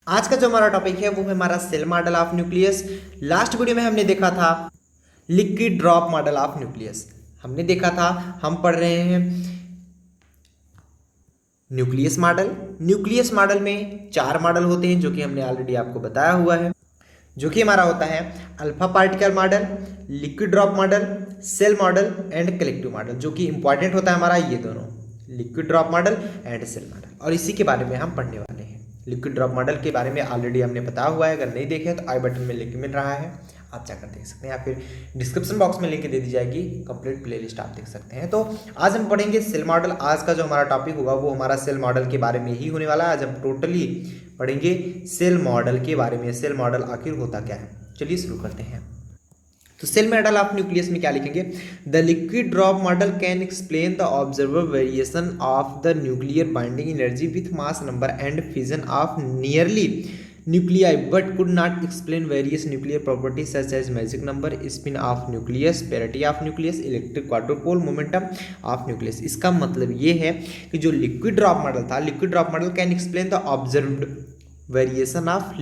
आज का जो हमारा टॉपिक है वो है हमारा shell model of nucleus. Last video में हमने देखा था liquid drop model of nucleus. हमने देखा था, हम पढ़ रहे हैं न्यूक्लियस मॉडल। न्यूक्लियस मॉडल में 4 मॉडल होते हैं जो कि हमने ऑलरेडी आपको बताया हुआ है, जो कि हमारा होता है alpha particle model, liquid drop model, shell model and collective model. जो कि इंपॉर्टेंट होता है हमारा ये दोनों, liquid drop model and shell model, और इसी के बारे में हम पढ़ने वाले हैं। लिक्विड ड्रॉप मॉडल के बारे में ऑलरेडी हमने बताया हुआ है, अगर नहीं देखे तो आई बटन में लिंक मिल रहा है, आप जाकर देख सकते हैं, या फिर डिस्क्रिप्शन बॉक्स में लिंक दे दी जाएगी, कंप्लीट प्लेलिस्ट आप देख सकते हैं। तो आज हम पढ़ेंगे सेल मॉडल। आज का जो हमारा टॉपिक होगा वो हमारा सेल मॉडल के बारे में ही होने वाला है। आज हम टोटली पढ़ेंगे सेल मॉडल के बारे में। सेल मॉडल आखिर होता क्या है, चलिए शुरू करते हैं। तो सेल मॉडल ऑफ न्यूक्लियस में क्या लिखेंगे? The liquid drop model can explain the observer variation of the nuclear binding energy with mass number and fission of nearly nuclei but could not explain various nuclear properties such as magic number, spin of nucleus, parity of nucleus, electric quadrupole, momentum of nucleus। इसका मतलब ये है कि जो liquid drop model था, liquid drop model can explain the observed variation of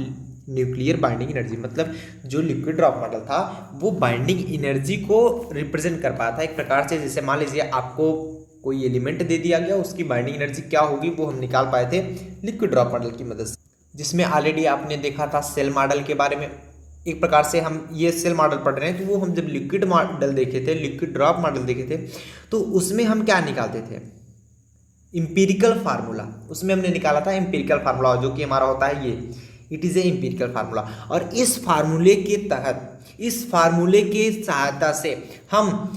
nuclear binding energy. मतलब जो liquid drop model था वो बाइंडिंग एनर्जी को रिप्रेजेंट कर पाता है एक प्रकार से। जैसे मान लीजिए आपको कोई एलिमेंट दे दिया गया, उसकी बाइंडिंग एनर्जी क्या होगी वो हम निकाल पाए थे लिक्विड ड्रॉप मॉडल की मदद से, जिसमें ऑलरेडी आपने देखा था सेल मॉडल के बारे में। एक प्रकार से हम ये सेल मॉडल पढ़ रहे हैं, तो वो हम जब लिक्विड मॉडल देखे थे, लिक्विड ड्रॉप मॉडल देखे थे, तो उसमें हम क्या निकालते थे? Empirical formula. उसमें हमने निकाला था इंपीरिकल फार्मूला, जो कि हमारा होता है ये, it is a empirical formula. और इस फार्मूले के तहत, इस फार्मूले के सहायता से हम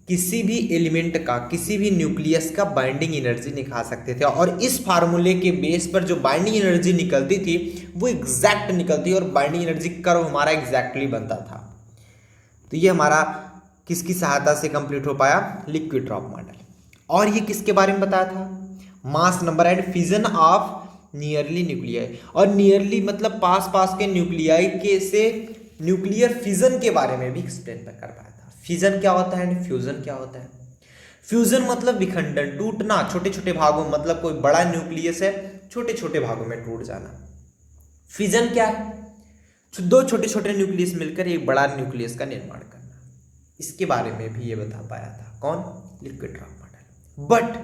किसी भी एलिमेंट का, किसी भी न्यूक्लियस का बाइंडिंग एनर्जी निकाल सकते थे। और इस फार्मूले के बेस पर जो बाइंडिंग एनर्जी निकलती थी वो एग्जैक्ट निकलती, और बाइंडिंग एनर्जी कर्व हमारा एग्जैक्टली बनता था। तो ये हमारा किसकी सहायता से कंप्लीट हो पाया? Liquid drop model. और ये किसके बारे में बताया था? Mass number and fission of nearly nuclei. और नियरली मतलब पास पास के न्यूक्लियाई के से न्यूक्लियर फिजन के बारे में भी एक्सप्लेन कर पाया था। फिजन क्या होता है एंड फ्यूजन क्या होता है? फ्यूजन मतलब विखंडन, टूटना, छोटे छोटे भागों, मतलब कोई बड़ा न्यूक्लियस है, छोटे छोटे भागों में टूट जाना। फिजन क्या है? दो छोटे छोटे न्यूक्लियस मिलकर एक बड़ा न्यूक्लियस का निर्माण करना। इसके बारे में भी ये बता पाया था कौन? Liquid drop model. But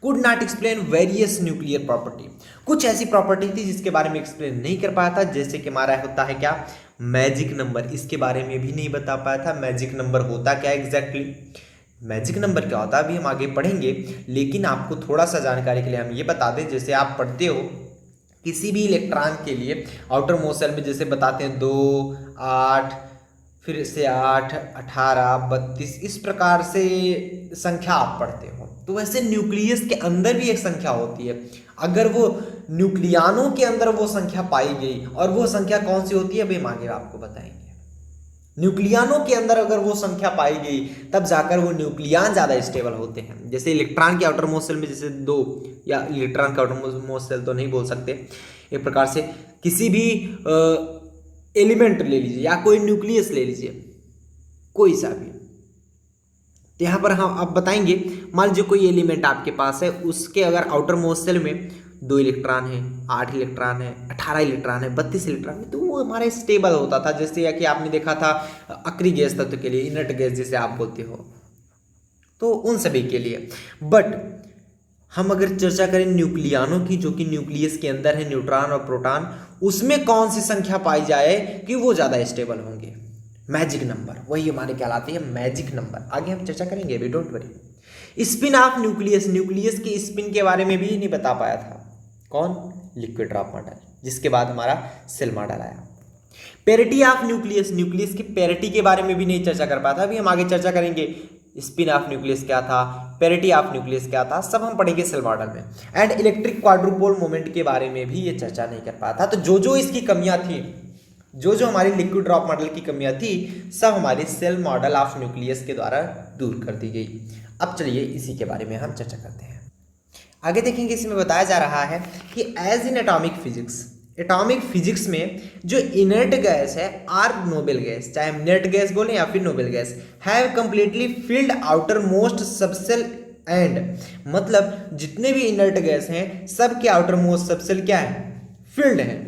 could not explain various nuclear property. कुछ ऐसी प्रॉपर्टी थी जिसके बारे में एक्सप्लेन नहीं कर पाया था, जैसे कि हमारा होता है क्या? Magic number. इसके बारे में भी नहीं बता पाया था मैजिक नंबर होता क्या एग्जैक्टली। मैजिक नंबर क्या होता है अभी हम आगे पढ़ेंगे, लेकिन आपको थोड़ा सा जानकारी के लिए हम ये बता दें, जैसे आप पढ़ते हो किसी भी इलेक्ट्रॉन के लिए आउटर मोस्ट शेल में जैसे बताते हैं 2, 8, फिर से 8, 18, 32, इस प्रकार से संख्या आप पढ़ते हो। तो वैसे न्यूक्लियस के अंदर भी एक संख्या होती है। अगर वो न्यूक्लियानों के अंदर वो संख्या पाई गई, और वो संख्या कौन सी होती है अभी हम आगे आपको बताएंगे। न्यूक्लियानों के अंदर अगर वो संख्या पाई गई तब जाकर वो न्यूक्लियान ज़्यादा स्टेबल होते हैं। जैसे इलेक्ट्रॉन के आउटर मोस्ट शेल में जैसे 2, या इलेक्ट्रॉन का आउटर मोस्ट शेल तो नहीं बोल सकते, एक प्रकार से किसी भी एलिमेंट ले लीजिए या कोई न्यूक्लियस ले लीजिए, कोई सा भी। तो यहाँ पर हम आप बताएंगे, मान लीजिए कोई एलिमेंट आपके पास है, उसके अगर आउटर मोस्ट शेल में 2 इलेक्ट्रॉन है, 8 इलेक्ट्रॉन है, 18 इलेक्ट्रॉन है, 32 इलेक्ट्रॉन है, तो वो हमारा स्टेबल होता था। जैसे कि आपने देखा था अक्रिय गैस तत्व के लिए, इनर्ट गैस जिसे आप बोलते हो, तो उन सभी के लिए। बट हम अगर चर्चा करें न्यूक्लियानों की, जो कि न्यूक्लियस के अंदर है, न्यूट्रॉन और प्रोटॉन, उसमें कौन सी संख्या पाई जाए कि वो ज़्यादा स्टेबल होंगे? मैजिक नंबर, वही हमारे कहलाती है मैजिक नंबर। आगे हम चर्चा करेंगे अभी, don't worry. Spin off nucleus, nucleus की स्पिन के बारे में भी नहीं बता पाया था कौन? लिक्विड ड्रॉप मॉडल, जिसके बाद हमारा सेल मॉडल आया। पेरिटी ऑफ न्यूक्लियस, न्यूक्लियस की पेरिटी के बारे में भी नहीं चर्चा कर पाया था। अभी हम आगे चर्चा करेंगे स्पिन ऑफ न्यूक्लियस क्या था, पेरिटी ऑफ न्यूक्लियस क्या था, सब हम पढ़ेंगे सेल मॉडल में। एंड इलेक्ट्रिक क्वाड्रुपोल मोमेंट के बारे में भी ये चर्चा नहीं कर पाया था। तो जो जो इसकी कमियां थी, जो जो हमारी लिक्विड ड्रॉप मॉडल की कमियां थी, सब हमारी सेल मॉडल ऑफ न्यूक्लियस के द्वारा दूर कर दी गई। अब चलिए इसी के बारे में हम चर्चा करते हैं। आगे देखेंगे, इसमें बताया जा रहा है कि as in atomic physics, atomic physics में जो इनर्ट गैस है, आर नोबल गैस, चाहे हम इनर्ट गैस बोलें या फिर noble gas, have completely filled outermost subshell and, मतलब जितने भी इनर्ट गैस हैं सब के आउटर मोस्ट सबसेल क्या है? फिल्ड है।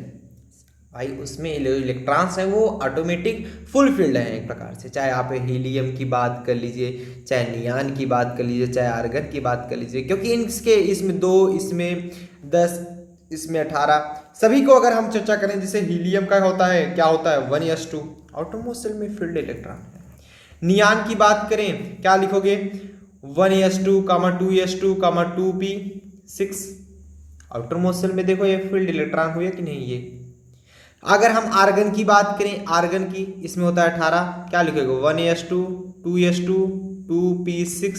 भाई उसमें इलेक्ट्रॉन्स हैं वो ऑटोमेटिक फुल फील्ड हैं एक प्रकार से, चाहे आप हीलियम की बात कर लीजिए, चाहे नियान की बात कर लीजिए, चाहे आर्गन की बात कर लीजिए, क्योंकि इसके इसमें 2, इसमें 10, इसमें 18, सभी को अगर हम चर्चा करें, जैसे हीलियम का होता है, क्या होता है 1s2 आउटरमोस्ट शेल में फील्ड इलेक्ट्रॉन है। नियान की बात करें क्या लिखोगे 1s2, 2s2, 2p6 outermost shell में देखो ये फील्ड इलेक्ट्रॉन हुए कि नहीं ये। अगर हम आर्गन की बात करें, आर्गन की इसमें होता है 18, क्या लिखोगे 1s2, 2s2, 2p6,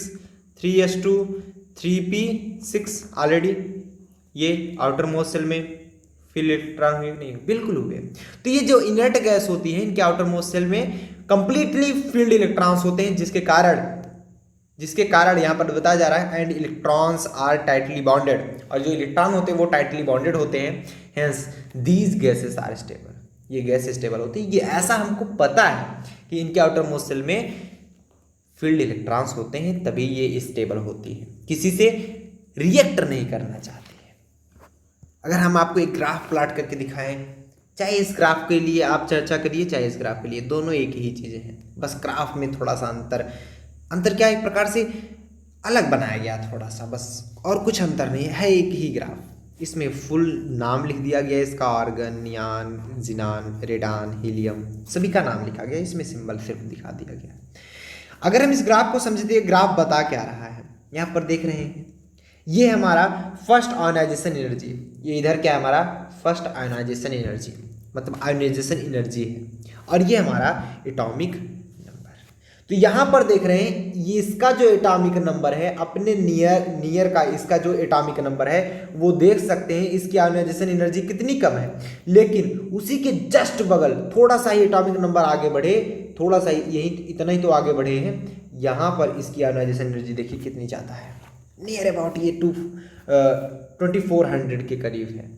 3s2, 3p6 already ये आउटर मोस्ट शेल में फील्ड इलेक्ट्रॉन हुए नहीं, बिल्कुल हुए। तो ये जो इनर्ट गैस होती है इनके आउटर मोस्ट शेल में कंप्लीटली फील्ड इलेक्ट्रॉन्स होते हैं, जिसके कारण यहाँ पर बताया जा रहा है and electrons are tightly bonded, और जो इलेक्ट्रॉन होते हैं वो टाइटली बॉन्डेड होते हैं, hence these gases are stable, ये गैस स्टेबल होती है। ये ऐसा हमको पता है कि इनके आउटर मोस्ट शेल में फील्ड इलेक्ट्रॉन्स होते हैं, तभी ये स्टेबल होती है, किसी से रिएक्ट नहीं करना चाहती है। अगर हम आपको एक ग्राफ प्लॉट करके दिखाएं, चाहे इस ग्राफ के लिए आप चर्चा करिए, चाहे इस ग्राफ के लिए, दोनों एक ही चीज़ें हैं, बस ग्राफ में थोड़ा सा अंतर क्या एक प्रकार से अलग बनाया गया थोड़ा सा, बस और कुछ अंतर नहीं है, एक ही ग्राफ। इसमें फुल नाम लिख दिया गया इसका, आर्गन, नियान, जिनान, रेडान, हीलियम, सभी का नाम लिखा गया, इसमें सिंबल सिर्फ दिखा दिया गया। अगर हम इस ग्राफ को समझते, ग्राफ बता क्या रहा है, यहाँ पर देख रहे हैं ये हमारा फर्स्ट आयोनाइजेशन एनर्जी, ये इधर क्या है हमारा फर्स्ट आयोनाइजेशन एनर्जी, मतलब आयोनाइजेशन एनर्जी है, और ये हमारा एटॉमिक नंबर। तो यहाँ पर देख रहे हैं ये इसका जो एटॉमिक नंबर है अपने नियर का, इसका जो एटॉमिक नंबर है वो देख सकते हैं, इसकी आयोनाइजेशन एनर्जी कितनी कम है, लेकिन उसी के जस्ट बगल थोड़ा सा ही एटॉमिक नंबर आगे बढ़े, थोड़ा सा यही इतना ही तो आगे बढ़े हैं, यहाँ पर इसकी आयोनाइजेशन एनर्जी देखिए कितनी ज़्यादा है, नियर अबाउट ये 2400 के करीब है।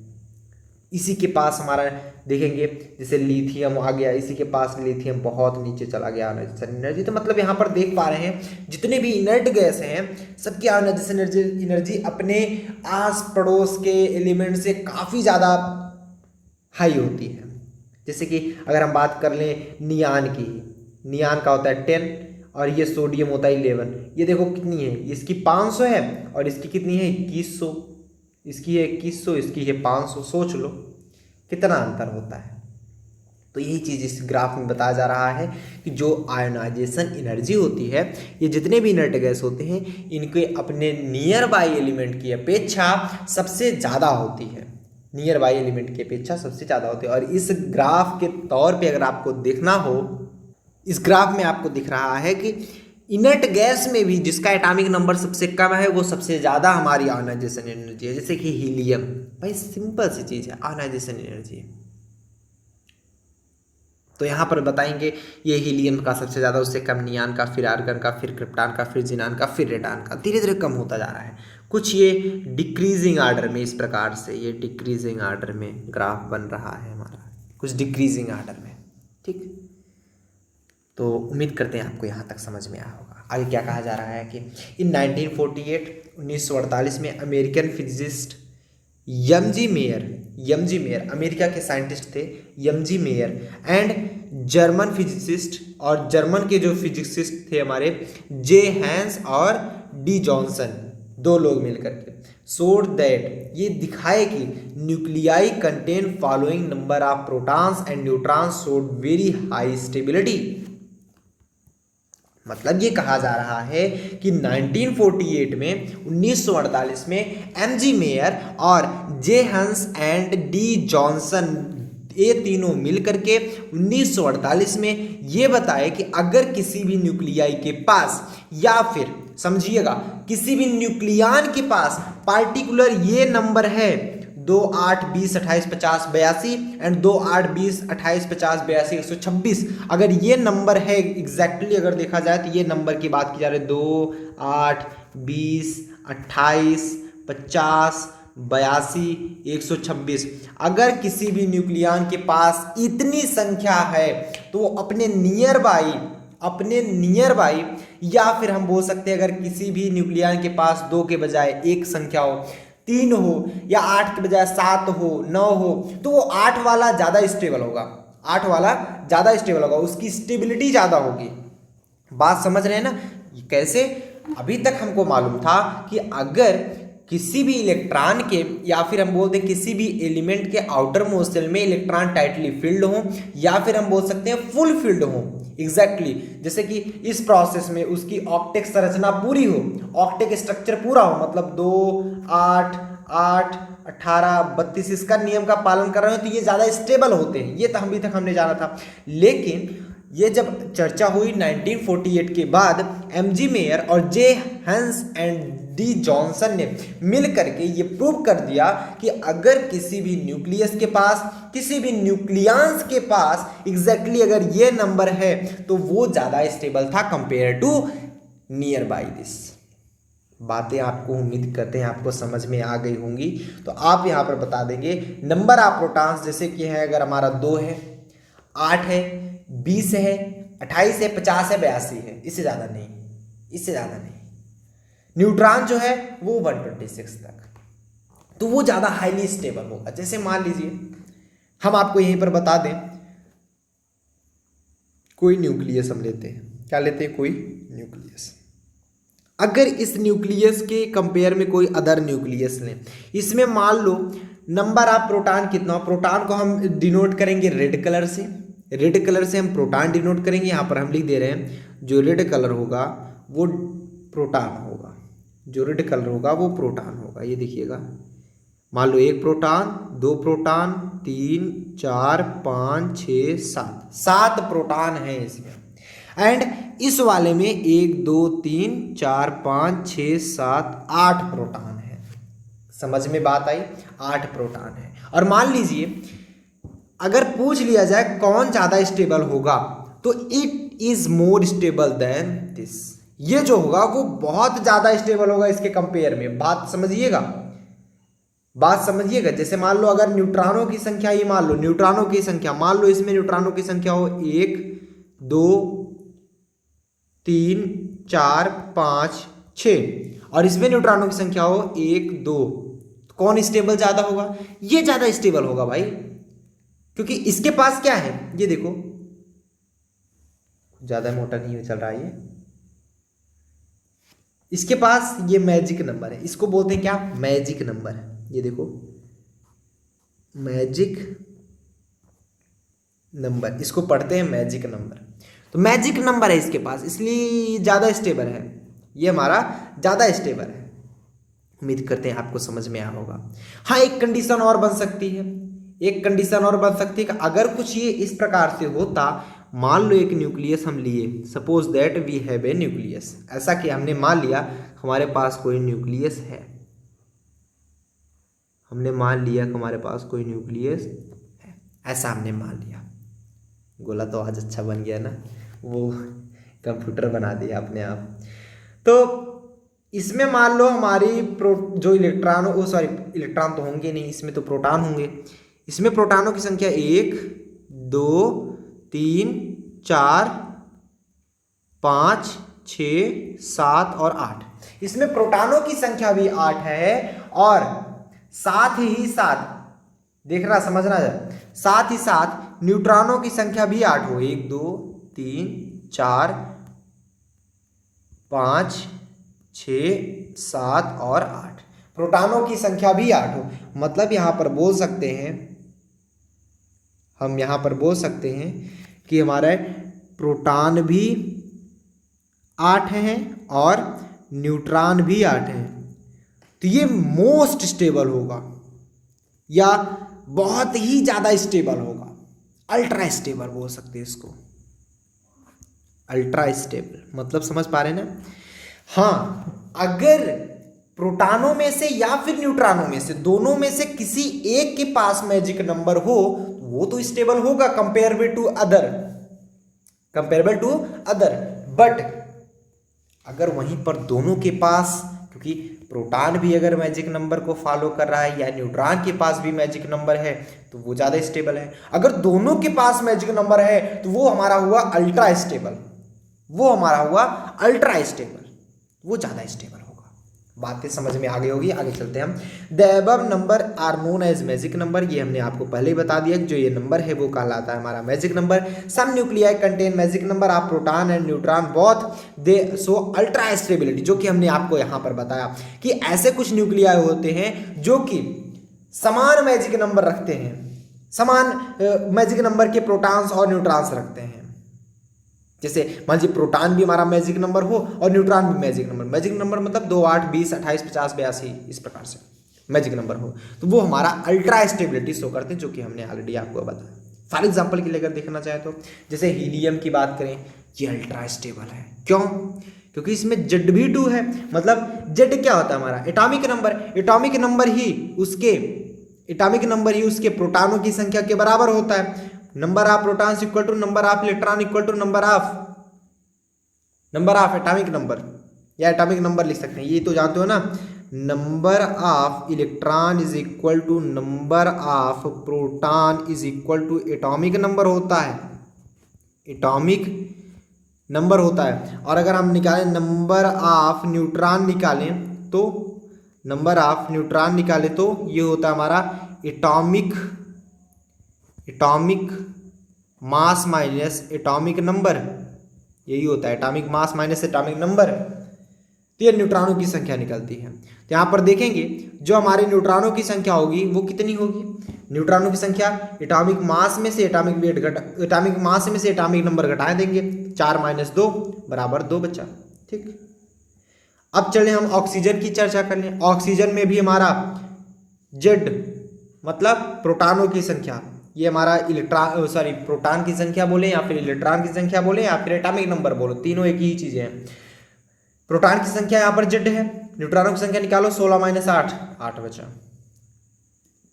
इसी के पास हमारा देखेंगे जैसे लिथियम आ गया, इसी के पास लिथियम बहुत नीचे चला गया आयोनाइजेशन एनर्जी। तो मतलब यहाँ पर देख पा रहे हैं जितने भी इनर्ट गैस हैं सबकी आयोनाइजेशन एनर्जी अपने आस पड़ोस के एलिमेंट से काफ़ी ज़्यादा हाई होती है। जैसे कि अगर हम बात कर लें नियान की, नियान का होता है 10 और ये सोडियम होता है 11, ये देखो कितनी है, इसकी 500 है और इसकी कितनी है 2100, इसकी है 2100, इसकी है 500, सोच लो कितना अंतर होता है। तो यही चीज़ इस ग्राफ में बताया जा रहा है कि जो आयोनाइजेशन एनर्जी होती है ये जितने भी इनर्ट गैस होते हैं इनके अपने नियर बाई एलिमेंट की अपेक्षा सबसे ज़्यादा होती है, नियर बाई एलिमेंट की अपेक्षा सबसे ज़्यादा होती है। और इस ग्राफ के तौर पे अगर आपको देखना हो, इस ग्राफ में आपको दिख रहा है कि इनर्ट गैस में भी जिसका एटॉमिक नंबर सबसे कम है वो सबसे ज़्यादा हमारी आयोनाइजेशन एनर्जी है, जैसे कि हीलियम, भाई सिंपल सी चीज़ है, आयोनाइजेशन एनर्जी। तो यहाँ पर बताएंगे ये हीलियम का सबसे ज़्यादा, उससे कम नियान का, फिर आर्गन का, फिर क्रिप्टॉन का, फिर जिनान का, फिर रेडान का, धीरे धीरे कम होता जा रहा है। कुछ ये डिक्रीजिंग आर्डर में, इस प्रकार से ये डिक्रीजिंग आर्डर में ग्राफ बन रहा है हमारा, कुछ डिक्रीजिंग आर्डर में, ठीक। तो उम्मीद करते हैं आपको यहाँ तक समझ में आया होगा। आगे क्या कहा जा रहा है कि इन 1948 में American physicist MG. Mayor America के साइंटिस्ट थे, MG. Mayor and German physicist, और जर्मन के जो फिजिसिस्ट थे हमारे जे हैंस और डी जॉनसन, 2 लोग मिलकर के शोड दैट, ये दिखाए कि nuclei contain following number of protons and neutrons showed very high stability. मतलब ये कहा जा रहा है कि 1948 में एम.जी. मेयर और जे हंस एंड डी जॉनसन, ये तीनों मिलकर के 1948 में ये बताए कि अगर किसी भी न्यूक्लियाई के पास, या फिर समझिएगा किसी भी न्यूक्लियन के पास पार्टिकुलर ये नंबर है 2, 8, 20, 28, 50, 82 एंड 2, 8, 20, 28, 50, 82, 126, अगर ये नंबर है एग्जैक्टली अगर देखा जाए तो ये नंबर की बात की जा रही है 2, 8, 20, 28, 50, 82, 126, अगर किसी भी न्यूक्लियन के पास इतनी संख्या है तो वो अपने नियर बाई, या फिर हम बोल सकते हैं अगर किसी भी न्यूक्लियन के पास 2 के बजाय 1 संख्या हो, 3 हो या 8 के बजाय 7 हो, 9 हो, तो वो 8 वाला ज़्यादा स्टेबल होगा, 8 वाला ज़्यादा स्टेबल होगा, उसकी स्टेबिलिटी ज़्यादा होगी। बात समझ रहे हैं ना? कैसे? अभी तक हमको मालूम था कि अगर किसी भी इलेक्ट्रॉन के या फिर हम बोलते हैं किसी भी एलिमेंट के आउटर मोस्ट शेल में इलेक्ट्रॉन टाइटली फिल्ड हो या फिर हम बोल सकते हैं फुल फिल्ड हो, एग्जैक्टली जैसे कि इस प्रोसेस में उसकी ऑक्टेट संरचना पूरी हो, ऑक्टेट स्ट्रक्चर पूरा हो, मतलब 2, 8, 8, 18, 32 इसका नियम का पालन कर रहे हो, तो ये ज़्यादा स्टेबल होते हैं। ये तो अभी तक हमने जाना था, लेकिन ये जब चर्चा हुई 1948 के बाद एमजी मेयर और जे हंस एंड डी जॉनसन ने मिल करके ये प्रूव कर दिया कि अगर किसी भी न्यूक्लियस के पास, किसी भी न्यूक्लियंस के पास एग्जैक्टली अगर ये नंबर है तो वो ज़्यादा स्टेबल था compare to nearby this. बातें आपको उम्मीद करते हैं आपको समझ में आ गई होंगी। तो आप यहाँ पर बता देंगे नंबर ऑफ प्रोटॉन्स, जैसे कि है अगर हमारा 2 है, 8 है, 20 है, 28 है, 50 है, 82 है, इससे ज़्यादा नहीं, इससे ज़्यादा नहीं। न्यूट्रॉन जो है वो 126 तक, तो वो ज़्यादा हाईली स्टेबल होगा। जैसे मान लीजिए हम आपको यहीं पर बता दें, कोई न्यूक्लियस हम लेते हैं, क्या लेते हैं? कोई न्यूक्लियस। अगर इस न्यूक्लियस के कंपेयर में कोई अदर न्यूक्लियस लें, इसमें मान लो नंबर ऑफ प्रोटॉन कितना, प्रोटॉन को हम डिनोट करेंगे रेड कलर से, रेड कलर से हम प्रोटॉन डिनोट करेंगे। यहाँ पर हम लिख दे रहे हैं जो रेड कलर होगा वो प्रोटॉन होगा, जो रेड कलर होगा वो प्रोटॉन होगा। ये देखिएगा, मान लो 1 प्रोटॉन, 2 प्रोटॉन, 3, 4, 5, 6, 7 प्रोटॉन है इसमें। एंड इस वाले में 1, 2, 3, 4, 5, 6, 7, 8 प्रोटॉन है। समझ में बात आई? 8 प्रोटॉन है। और मान लीजिए अगर पूछ लिया जाए कौन ज़्यादा स्टेबल होगा, तो it is more stable then this. ये जो होगा वो बहुत ज़्यादा स्टेबल होगा इसके कंपेयर में। बात समझिएगा, बात समझिएगा। जैसे मान लो अगर न्यूट्रॉनों की संख्या, ये मान लो न्यूट्रॉनों की संख्या, मान लो इसमें न्यूट्रॉनों की संख्या हो 1, 2, 3, 4, 5, 6 और इसमें न्यूट्रॉनों की संख्या हो 1, 2, कौन स्टेबल ज़्यादा होगा? ये ज़्यादा स्टेबल होगा भाई, क्योंकि इसके पास क्या है, ये देखो, ज़्यादा मोटा नहीं चल रहा है ये, इसके पास ये मैजिक नंबर है, इसको बोलते हैं क्या? मैजिक नंबर है। ये देखो मैजिक नंबर, इसको पढ़ते हैं मैजिक नंबर। तो मैजिक नंबर है इसके पास, इसलिए ज़्यादा स्टेबल है, ये हमारा ज़्यादा स्टेबल है। उम्मीद करते हैं आपको समझ में आया होगा। हाँ, एक कंडीशन और बन सकती है, एक कंडीशन और बन सकती है कि अगर कुछ ये इस प्रकार से होता, मान लो एक न्यूक्लियस हम लिए, suppose that we have a nucleus, ऐसा कि हमने मान लिया हमारे पास कोई न्यूक्लियस है, हमने मान लिया कि हमारे पास कोई न्यूक्लियस है, ऐसा हमने मान लिया। गोला तो आज अच्छा बन गया ना, वो कंप्यूटर बना दिया अपने आप। तो इसमें मान लो हमारी जो इलेक्ट्रॉन, वो सॉरी इलेक्ट्रॉन तो होंगे नहीं, इसमें तो प्रोटॉन होंगे। इसमें प्रोटॉनों की संख्या 1, 2, 3, 4, 5, 6, 7 और 8। इसमें प्रोटॉनों की संख्या भी 8 है और साथ ही साथ देखना समझना जाए, साथ ही साथ न्यूट्रॉनों की संख्या भी 8 हो, 1, 2, 3, 4, 5, 6, 7 और 8। प्रोटॉनों की संख्या भी 8 हो, मतलब यहां पर बोल सकते हैं, हम यहां पर बोल सकते हैं कि हमारे प्रोटॉन भी 8 हैं और न्यूट्रॉन भी 8 हैं। तो ये मोस्ट स्टेबल होगा या बहुत ही ज़्यादा स्टेबल होगा, अल्ट्रा स्टेबल बोल सकते हैं इसको, अल्ट्रा स्टेबल। मतलब समझ पा रहे हैं ना? हाँ, अगर प्रोटॉनों में से या फिर न्यूट्रॉनों में से, दोनों में से किसी एक के पास मैजिक नंबर हो, वो तो स्टेबल होगा comparable to other, comparable to other. But अगर वहीं पर दोनों के पास, क्योंकि प्रोटॉन भी अगर मैजिक नंबर को फॉलो कर रहा है या न्यूट्रॉन के पास भी मैजिक नंबर है, तो वो ज़्यादा स्टेबल है। अगर दोनों के पास मैजिक नंबर है तो वो हमारा हुआ अल्ट्रा स्टेबल, वो हमारा हुआ अल्ट्रा स्टेबल, वो ज़्यादा स्टेबल होगा। बातें समझ में आ गई होगी। आगे चलते हैं हम। The above number are known as magic number, ये हमने आपको पहले ही बता दिया कि जो ये नंबर है वो कहलाता है हमारा magic number. Some nuclei contain magic number of proton and neutron both they show ultra stability, जो कि हमने आपको यहाँ पर बताया कि ऐसे कुछ न्यूक्लियाई होते हैं जो कि समान मैजिक नंबर रखते हैं, समान मैजिक नंबर के प्रोटॉन्स और न्यूट्रॉन्स रखते हैं। जैसे मान लीजिए प्रोटॉन भी हमारा मैजिक नंबर हो और न्यूट्रॉन भी मैजिक नंबर, मैजिक नंबर मतलब 2, 8, 20, 28, 50, 82 इस प्रकार से मैजिक नंबर हो, तो वो हमारा अल्ट्रा स्टेबिलिटी शो करते हैं, जो कि हमने ऑलरेडी आपको बताया। फॉर एग्जाम्पल के लिए अगर देखना चाहे तो जैसे हीलियम की बात करें, ये अल्ट्रा स्टेबल है। क्यों? क्योंकि इसमें Z भी 2 है। मतलब Z क्या होता है हमारा एटॉमिक नंबर, एटॉमिक नंबर ही उसके प्रोटॉनों की संख्या के बराबर होता है। Number of protons equal to number of electron equal to number of atomic number, या एटॉमिक नंबर लिख सकते हैं, ये तो जानते हो ना। Number of electron is equal to number of proton is equal to atomic number होता है, एटॉमिक नंबर होता है। और अगर हम निकालें नंबर ऑफ न्यूट्रॉन निकालें तो ये होता है हमारा atomic mass minus atomic number, यही होता है atomic mass minus atomic number. तो ये न्यूट्रॉनों की संख्या निकलती है। तो यहाँ पर देखेंगे जो हमारे न्यूट्रॉनों की संख्या होगी वो कितनी होगी, न्यूट्रॉनों की संख्या एटॉमिक मास में से एटॉमिक नंबर घटा देंगे, 4 - 2 = 2 बचा। ठीक, अब चले हम ऑक्सीजन की चर्चा कर लें। ऑक्सीजन में भी हमारा Z मतलब प्रोटॉनों की संख्या, ये हमारा प्रोटॉन की संख्या बोले या फिर इलेक्ट्रॉन की संख्या बोले या फिर एटॉमिक नंबर बोलो, तीनों एक ही चीजें हैं। प्रोटॉन की संख्या यहाँ पर Z है, न्यूट्रॉनों की संख्या निकालो, 16 - 8 8 बचा।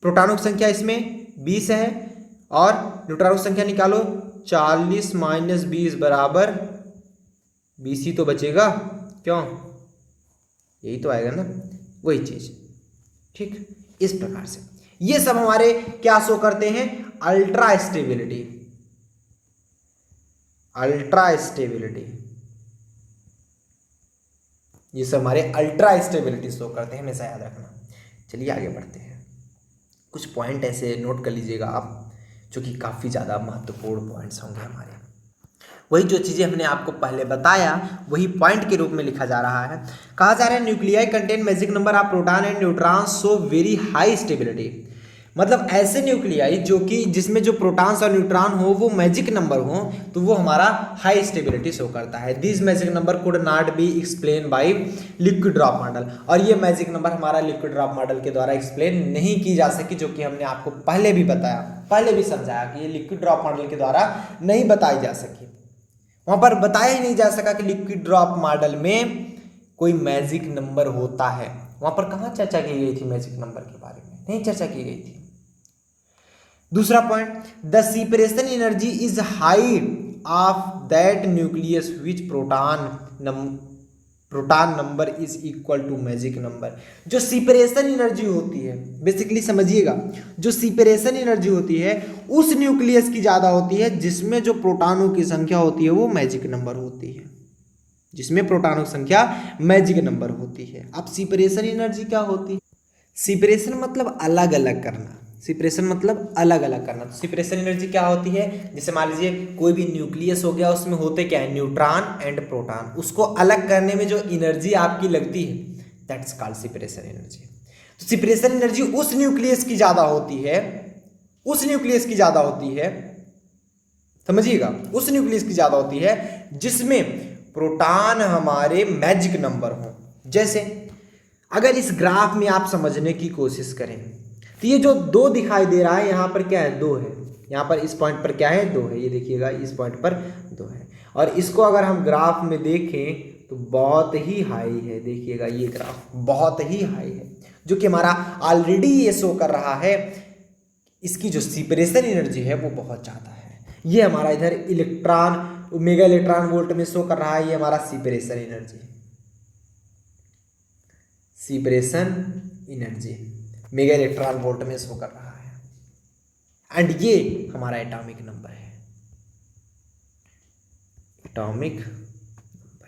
प्रोटॉनों की संख्या इसमें 20 है और न्यूट्रॉनों की संख्या निकालो, 40 - 20 = 20 ही तो बचेगा। क्यों? यही तो आएगा ना, वही चीज। ठीक, इस प्रकार से ये सब हमारे क्या शो करते हैं, अल्ट्रा स्टेबिलिटी। ये सब हमारे अल्ट्रा स्टेबिलिटी शो करते हैं, हमेशा याद रखना। चलिए आगे बढ़ते हैं। कुछ पॉइंट ऐसे नोट कर लीजिएगा आप, जो कि काफ़ी ज़्यादा महत्वपूर्ण पॉइंट्स होंगे हमारे। वही जो चीज़ें हमने आपको पहले बताया वही पॉइंट के रूप में लिखा जा रहा है। कहा जा रहा है nuclei contain magic number of proton and neutron so very high stability. मतलब ऐसे न्यूक्लियाई जो कि जिसमें जो प्रोटॉन्स और न्यूट्रॉन हो वो मैजिक नंबर हो, तो वो हमारा हाई स्टेबिलिटी शो करता है। This magic number could not be explain by liquid drop model, और ये मैजिक नंबर हमारा लिक्विड ड्रॉप मॉडल के द्वारा एक्सप्लेन नहीं की जा सकी, जो कि हमने आपको पहले भी बताया, पहले भी समझाया कि ये लिक्विड ड्रॉप मॉडल के द्वारा नहीं बताई जा सकी। वहां पर बताया ही नहीं जा सका कि लिक्विड ड्रॉप मॉडल में कोई मैजिक नंबर होता है। वहां पर कहाँ चर्चा की गई थी मैजिक नंबर के बारे में, नहीं चर्चा की गई थी। दूसरा point, the separation energy is high of that nucleus which proton number is equal to magic number. जो सेपरेशन एनर्जी होती है, बेसिकली समझिएगा, जो सेपरेशन एनर्जी होती है उस न्यूक्लियस की ज्यादा होती है जिसमें जो प्रोटॉनों की संख्या होती है वो मैजिक नंबर होती है, जिसमें प्रोटॉनों की संख्या मैजिक नंबर होती है। अब सेपरेशन एनर्जी क्या होती है? सेपरेशन मतलब अलग अलग करना, सेपरेशन मतलब अलग अलग करना। तो सेपरेशन एनर्जी क्या होती है? जैसे मान लीजिए कोई भी न्यूक्लियस हो गया, उसमें होते क्या है, न्यूट्रॉन एंड प्रोटॉन, उसको अलग करने में जो एनर्जी आपकी लगती है दैट्स कॉल्ड सेपरेशन एनर्जी। तो सेपरेशन एनर्जी उस न्यूक्लियस की ज्यादा होती है, उस न्यूक्लियस की ज्यादा होती है, समझिएगा, उस न्यूक्लियस की ज्यादा होती है जिसमें प्रोटॉन हमारे मैजिक नंबर हो। जैसे अगर इस ग्राफ में आप समझने की कोशिश करें तो ये जो 2 दिखाई दे रहा है, यहाँ पर क्या है, 2 है, यहाँ पर इस पॉइंट पर क्या है, 2 है, ये देखिएगा इस पॉइंट पर 2 है। और इसको अगर हम ग्राफ में देखें तो बहुत ही हाई है, देखिएगा ये ग्राफ बहुत ही हाई है, जो कि हमारा ऑलरेडी ये शो कर रहा है इसकी जो सेपरेशन एनर्जी है वो बहुत ज़्यादा है। ये हमारा इधर इलेक्ट्रॉन मेगा इलेक्ट्रॉन वोल्ट में शो कर रहा है, ये हमारा separation energy, separation energy mega electron volt में शो कर रहा है। एंड ये हमारा एटॉमिक नंबर है, एटॉमिक नंबर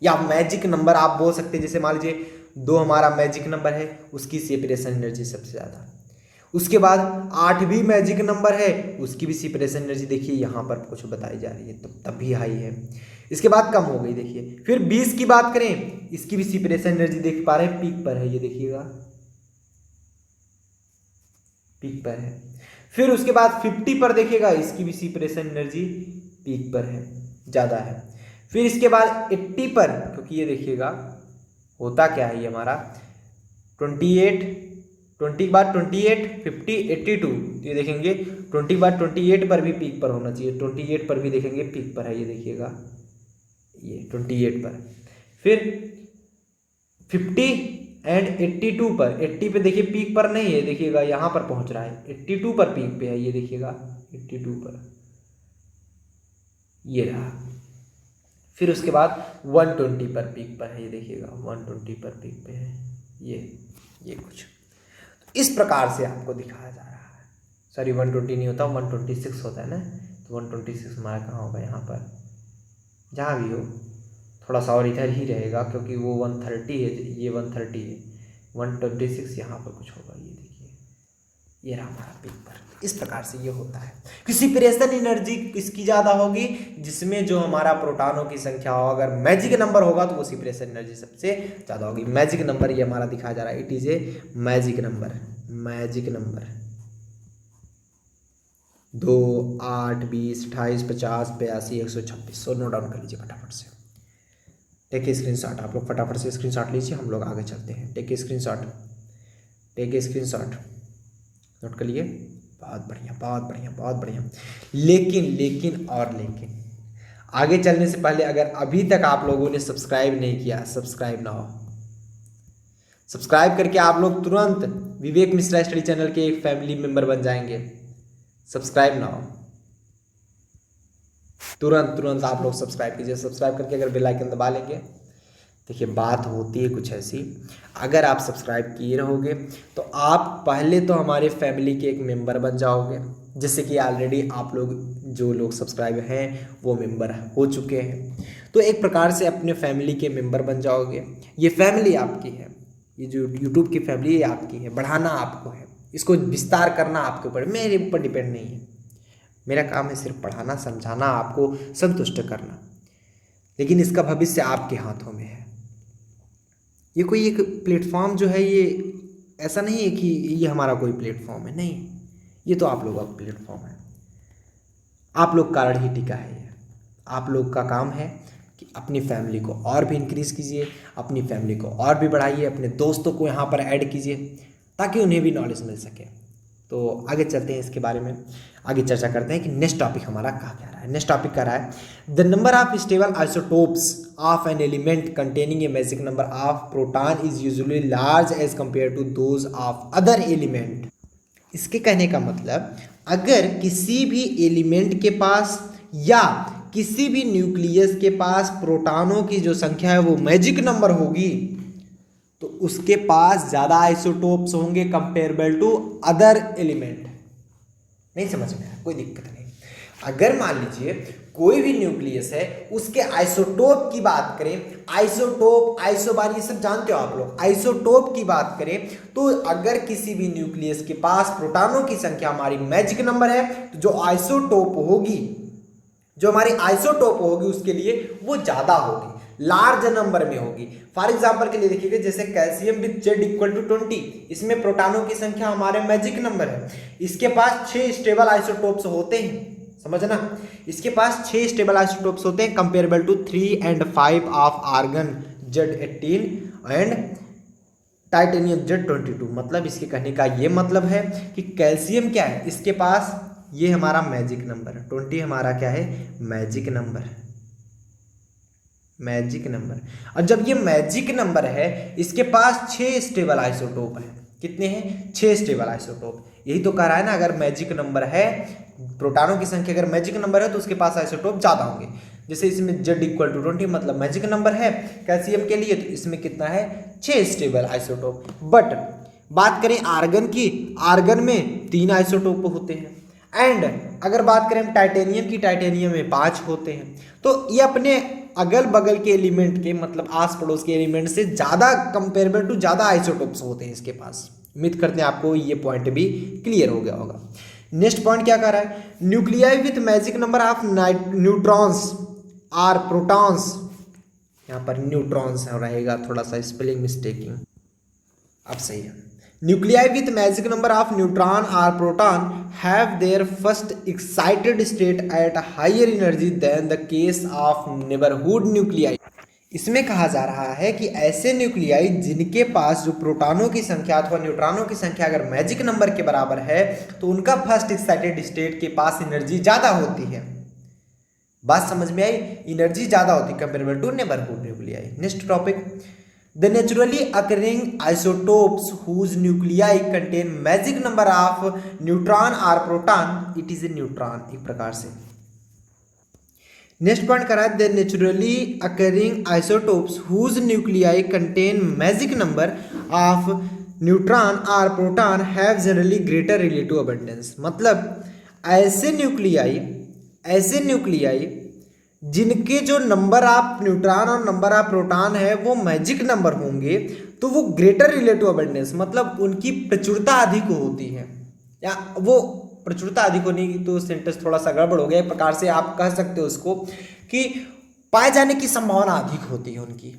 या मैजिक नंबर आप बोल सकते हैं। जैसे मान लीजिए 2 हमारा मैजिक नंबर है, उसकी सेपरेशन एनर्जी सबसे ज़्यादा। उसके बाद 8 भी मैजिक नंबर है, उसकी भी सेपरेशन एनर्जी देखिए यहाँ पर कुछ बताई जा रही है, तब भी हाई है। इसके बाद कम हो गई देखिए। फिर 20 की बात करें, इसकी भी सेपरेशन एनर्जी देख पा रहे हैं, पीक पर है, ये देखिएगा पीक पर है। फिर उसके बाद 50 पर देखिएगा, इसकी भी सेपरेशन एनर्जी पीक पर है, ज़्यादा है। फिर इसके बाद 80 पर, क्योंकि ये देखिएगा होता क्या है, ये हमारा 28, 20 के बाद 28, 50, 82, तो ये देखेंगे 20 के बाद 28 पर भी पीक पर होना चाहिए, 28 पर भी देखेंगे पीक पर है, ये देखिएगा ये 28 पर। फिर 50 एंड 82 पर, 80 पे देखिए पीक पर नहीं है, देखिएगा यहाँ पर पहुँच रहा है, 82 पर पीक पे है, ये देखिएगा 82 पर, ये रहा। फिर उसके बाद 120 पर पीक पर है, ये देखिएगा 120 पर पीक पे है, ये कुछ इस प्रकार से आपको दिखाया जा रहा है। सॉरी 120 नहीं होता, 126 होता है ना, तो 126 हमारा कहाँ होगा, यहाँ पर जहाँ भी हो, थोड़ा सा और इधर ही रहेगा क्योंकि वो 130 है, ये 130 है, 126 यहाँ पर कुछ होगा, ये देखिए ये रहा हमारा पीक पर। इस प्रकार से ये होता है कि सेपरेशन एनर्जी किसकी ज़्यादा होगी, जिसमें जो हमारा प्रोटॉनों की संख्या हो, अगर मैजिक नंबर होगा तो वो सेपरेशन एनर्जी सबसे ज़्यादा होगी। मैजिक नंबर ये हमारा दिखाया जा रहा है, it is a magic number, magic number 2, 8, 20, 28, 50, 82, 126। Note down कर लीजिए फटाफट से, टेक ए स्क्रीनशॉट, आप लोग फटाफट से स्क्रीनशॉट लीजिए, हम लोग आगे चलते हैं। Take a screenshot, take a screenshot, note कर लिए, बहुत बढ़िया बहुत बढ़िया बहुत बढ़िया। लेकिन आगे चलने से पहले अगर अभी तक आप लोगों ने सब्सक्राइब नहीं किया, सब्सक्राइब ना हो, सब्सक्राइब करके आप लोग तुरंत विवेक मिश्रा स्टडी चैनल के एक फैमिली मेंबर बन जाएंगे। सब्सक्राइब ना हो, तुरंत आप लोग सब्सक्राइब कीजिए। सब्सक्राइब करके अगर बेल आइकन दबा लेंगे, देखिए बात होती है कुछ ऐसी, अगर आप सब्सक्राइब किए रहोगे तो आप पहले तो हमारे फैमिली के एक मेंबर बन जाओगे, जैसे कि ऑलरेडी आप लोग जो लोग सब्सक्राइब हैं वो मेंबर हो चुके हैं, तो एक प्रकार से अपने फैमिली के मेंबर बन जाओगे। ये फैमिली आपकी है, ये जो यूट्यूब की फैमिली है आपकी है, बढ़ाना आपको है, इसको विस्तार करना आपके ऊपर, मेरे ऊपर डिपेंड नहीं है। मेरा काम है सिर्फ पढ़ाना, समझाना, आपको संतुष्ट करना, लेकिन इसका भविष्य आपके हाथों में है। ये कोई एक प्लेटफॉर्म जो है, ये ऐसा नहीं है कि ये हमारा कोई प्लेटफॉर्म है, नहीं, ये तो आप लोगों का प्लेटफॉर्म है, आप लोग कारण ही टिका है ये। आप लोग का काम है कि अपनी फैमिली को और भी इंक्रीज़ कीजिए, अपनी फैमिली को और भी बढ़ाइए, अपने दोस्तों को यहाँ पर ऐड कीजिए ताकि उन्हें भी नॉलेज मिल सके। तो आगे चलते हैं, इसके बारे में आगे चर्चा करते हैं कि नेक्स्ट टॉपिक हमारा क्या रहा है। नेक्स्ट टॉपिक क्या रहा है, the number of stable isotopes of an element containing a magic number of proton is usually large as compare to those of other element. इसके कहने का मतलब, अगर किसी भी एलिमेंट के पास या किसी भी न्यूक्लियस के पास प्रोटॉनों की जो संख्या है वो मैजिक नंबर होगी, तो उसके पास ज़्यादा आइसोटोप्स होंगे कंपेरेबल टू अदर एलिमेंट। नहीं समझ में आया, कोई दिक्कत नहीं। अगर मान लीजिए कोई भी न्यूक्लियस है, उसके आइसोटोप की बात करें, आइसोटोप, आइसोबार, ये सब जानते हो आप लोग, आइसोटोप की बात करें, तो अगर किसी भी न्यूक्लियस के पास प्रोटॉनों की संख्या हमारी मैजिक नंबर है, तो जो आइसोटोप होगी, जो हमारी आइसोटोप होगी उसके लिए वो ज़्यादा होगी, लार्ज नंबर में होगी। फॉर एग्जाम्पल के लिए देखिएगा, जैसे calcium with Z equal to 20, इसमें प्रोटॉनों की संख्या हमारे मैजिक नंबर है, इसके पास 6 स्टेबल आइसोटोप्स होते हैं, समझना, इसके पास 6 स्टेबल आइसोटोप्स होते हैं comparable to 3 and 5 of argon Z18 and titanium Z22। मतलब इसके कहने का ये मतलब है कि कैल्शियम क्या है, इसके पास ये हमारा मैजिक नंबर है, 20 हमारा क्या है, मैजिक नंबर है, मैजिक नंबर। और जब ये मैजिक नंबर है, इसके पास 6 स्टेबल आइसोटोप है, कितने हैं, 6 स्टेबल आइसोटोप। यही तो कह रहा है ना, अगर मैजिक नंबर है, प्रोटॉनों की संख्या अगर मैजिक नंबर है तो उसके पास आइसोटोप ज़्यादा होंगे। जैसे इसमें Z इक्वल टू 20 मतलब मैजिक नंबर है कैल्शियम के लिए, तो इसमें कितना है, 6 स्टेबल आइसोटोप। बट बात करें आर्गन की, आर्गन में 3 आइसोटोप होते हैं। एंड अगर बात करें हम टाइटेनियम की, टाइटेनियम में 5 होते हैं। तो ये अपने अगल बगल के एलिमेंट के मतलब आस पड़ोस के एलिमेंट से ज़्यादा कंपेरेबल टू ज़्यादा आइसोटोप्स होते हैं इसके पास। उम्मीद करते हैं आपको ये पॉइंट भी क्लियर हो गया होगा। नेक्स्ट पॉइंट क्या कह रहा है, nuclei with magic number of neutrons or protons, यहाँ पर न्यूट्रॉन्स रहेगा, थोड़ा सा स्पेलिंग मिस्टेकिंग, अब सही है। Nuclei with magic number of neutron or proton have their first excited state at higher energy than the case of neighbourhood nuclei. इसमें कहा जा रहा है कि ऐसे न्यूक्लियाई जिनके पास जो प्रोटॉनों की संख्या अथवा न्यूट्रॉनों की संख्या अगर मैजिक नंबर के बराबर है तो उनका फर्स्ट एक्साइटेड स्टेट के पास एनर्जी ज़्यादा होती है। बात समझ में आई, एनर्जी ज़्यादा होती है comparable to neighbourhood nuclei. Next topic, the naturally occurring isotopes whose nuclei contain magic number of neutron or proton, it is a neutron एक प्रकार से। नेक्स्ट पॉइंट करा है, the naturally occurring isotopes whose nuclei contain magic number of neutron or proton have generally greater relative abundance. मतलब ऐसे nuclei जिनके जो number of neutron और नंबर ऑफ प्रोटॉन है वो मैजिक नंबर होंगे तो वो ग्रेटर रिलेटिव अबंडेंस मतलब उनकी प्रचुरता अधिक होती है, या वो प्रचुरता अधिक होने की तो सेंटेंस थोड़ा सा गड़बड़ हो गया, एक प्रकार से आप कह सकते हो उसको कि पाए जाने की संभावना अधिक होती है उनकी।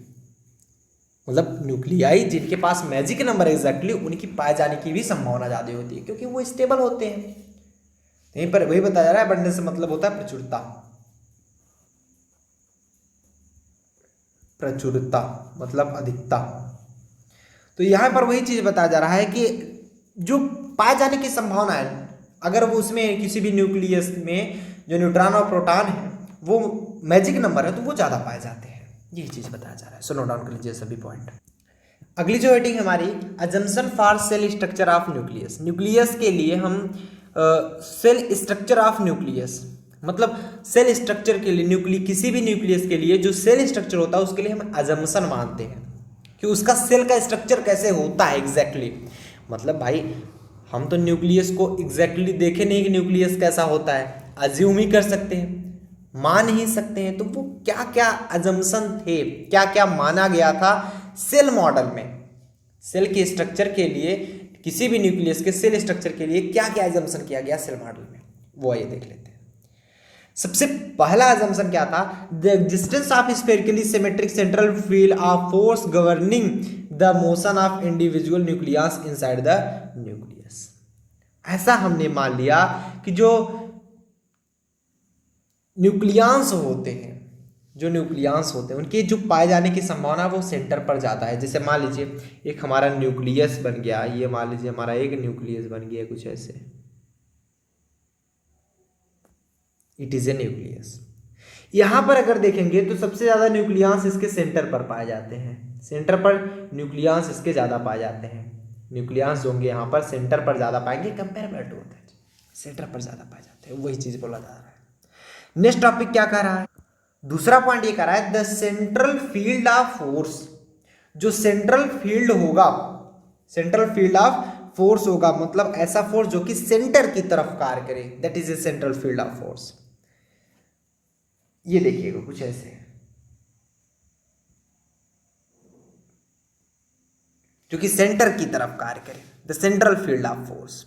मतलब न्यूक्लियाई जिनके पास मैजिक नंबर एग्जैक्टली उनकी पाए जाने की भी संभावना ज़्यादा होती है क्योंकि वो स्टेबल होते हैं। यहीं पर वही बताया जा रहा है, अबंडेंस मतलब होता है प्रचुरता, प्रचुरता मतलब अधिकता। तो यहां पर वही चीज बताया जा रहा है कि जो पाए जाने की संभावना है अगर वो उसमें किसी भी न्यूक्लियस में जो न्यूट्रॉन और प्रोटॉन है वो मैजिक नंबर है तो वो ज्यादा पाए जाते हैं, यही चीज बताया जा रहा है। सो नोट डाउन कर लीजिए सभी पॉइंट। अगली जो हेडिंग हमारी, assumption for sale structure of nucleus. Nucleus के लिए हम सेल स्ट्रक्चर ऑफ न्यूक्लियस मतलब सेल स्ट्रक्चर के लिए किसी भी न्यूक्लियस के लिए जो सेल स्ट्रक्चर होता है उसके लिए हम अजम्पशन मानते हैं कि उसका सेल का स्ट्रक्चर कैसे होता है एग्जैक्टली। मतलब भाई हम तो न्यूक्लियस को एग्जैक्टली देखे नहीं कि न्यूक्लियस कैसा होता है, अज्यूम ही कर सकते हैं, मान ही सकते हैं। तो वो क्या क्या अजम्पशन थे, क्या क्या माना गया था सेल मॉडल में, सेल के स्ट्रक्चर के लिए, किसी भी न्यूक्लियस के सेल स्ट्रक्चर के लिए क्या क्या अजम्पशन किया गया सेल मॉडल में, वो आइए देख लेते हैं। सबसे पहला अजम्पशन क्या था, the existence of spherically symmetric central field of force governing the motion of individual nucleus inside the nucleus. ऐसा हमने मान लिया कि जो न्यूक्लियस होते हैं उनके जो पाए जाने की संभावना वो सेंटर पर जाता है। जैसे मान लीजिए एक हमारा न्यूक्लियस बन गया, ये मान लीजिए हमारा एक न्यूक्लियस बन गया कुछ ऐसे, इट इज ए न्यूक्लियस। यहां पर अगर देखेंगे तो सबसे ज्यादा न्यूक्लियस इसके सेंटर पर पाए जाते हैं, सेंटर पर न्यूक्लियस इसके ज्यादा पाए जाते हैं। न्यूक्लियस जो होंगे यहाँ पर सेंटर पर ज्यादा पाएंगे कंपेरेबल टू दैट, सेंटर पर ज्यादा पाए जाते हैं, वही चीज बोला जा रहा है। नेक्स्ट टॉपिक क्या कह रहा है, दूसरा पॉइंट ये कह रहा है the central field of force. जो सेंट्रल फील्ड होगा, सेंट्रल फील्ड ऑफ फोर्स होगा मतलब ऐसा फोर्स जो कि सेंटर की तरफ कार्य करे, that is a central field of force. ये देखिएगा कुछ ऐसे, जो कि सेंटर की तरफ कार्य करे, the central field of force.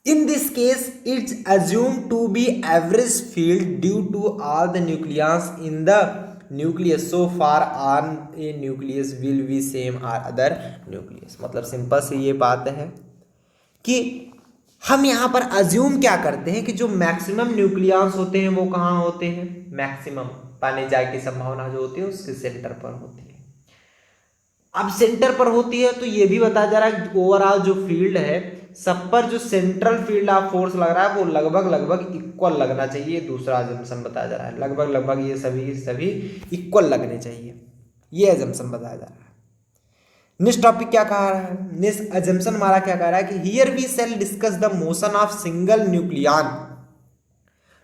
In this case, it's assumed to be average field due to all the nucleons in the nucleus. So far on a nucleus will be same or other nucleus. मतलब simple सी ये बात है कि हम यहाँ पर assume क्या करते हैं कि जो मैक्सिमम न्यूक्लियस होते हैं वो कहाँ होते हैं, मैक्सिमम पाने जाए की संभावना जो होती है उसके सेंटर पर होती है। अब सेंटर पर होती है तो ये भी बताया जा रहा है कि ओवरऑल जो फील्ड है सब पर जो सेंट्रल फील्ड ऑफ फोर्स लग रहा है वो लगभग इक्वल लगना चाहिए। दूसरा अजम्पशन बताया जा रहा है लगभग ये सभी इक्वल लगने चाहिए, ये अजम्पशन बताया जा रहा है। नेक्स्ट टॉपिक क्या कहा रहा है, नेक्स्ट अजम्पशन हमारा क्या कह रहा है कि here we shall discuss the motion of single nucleon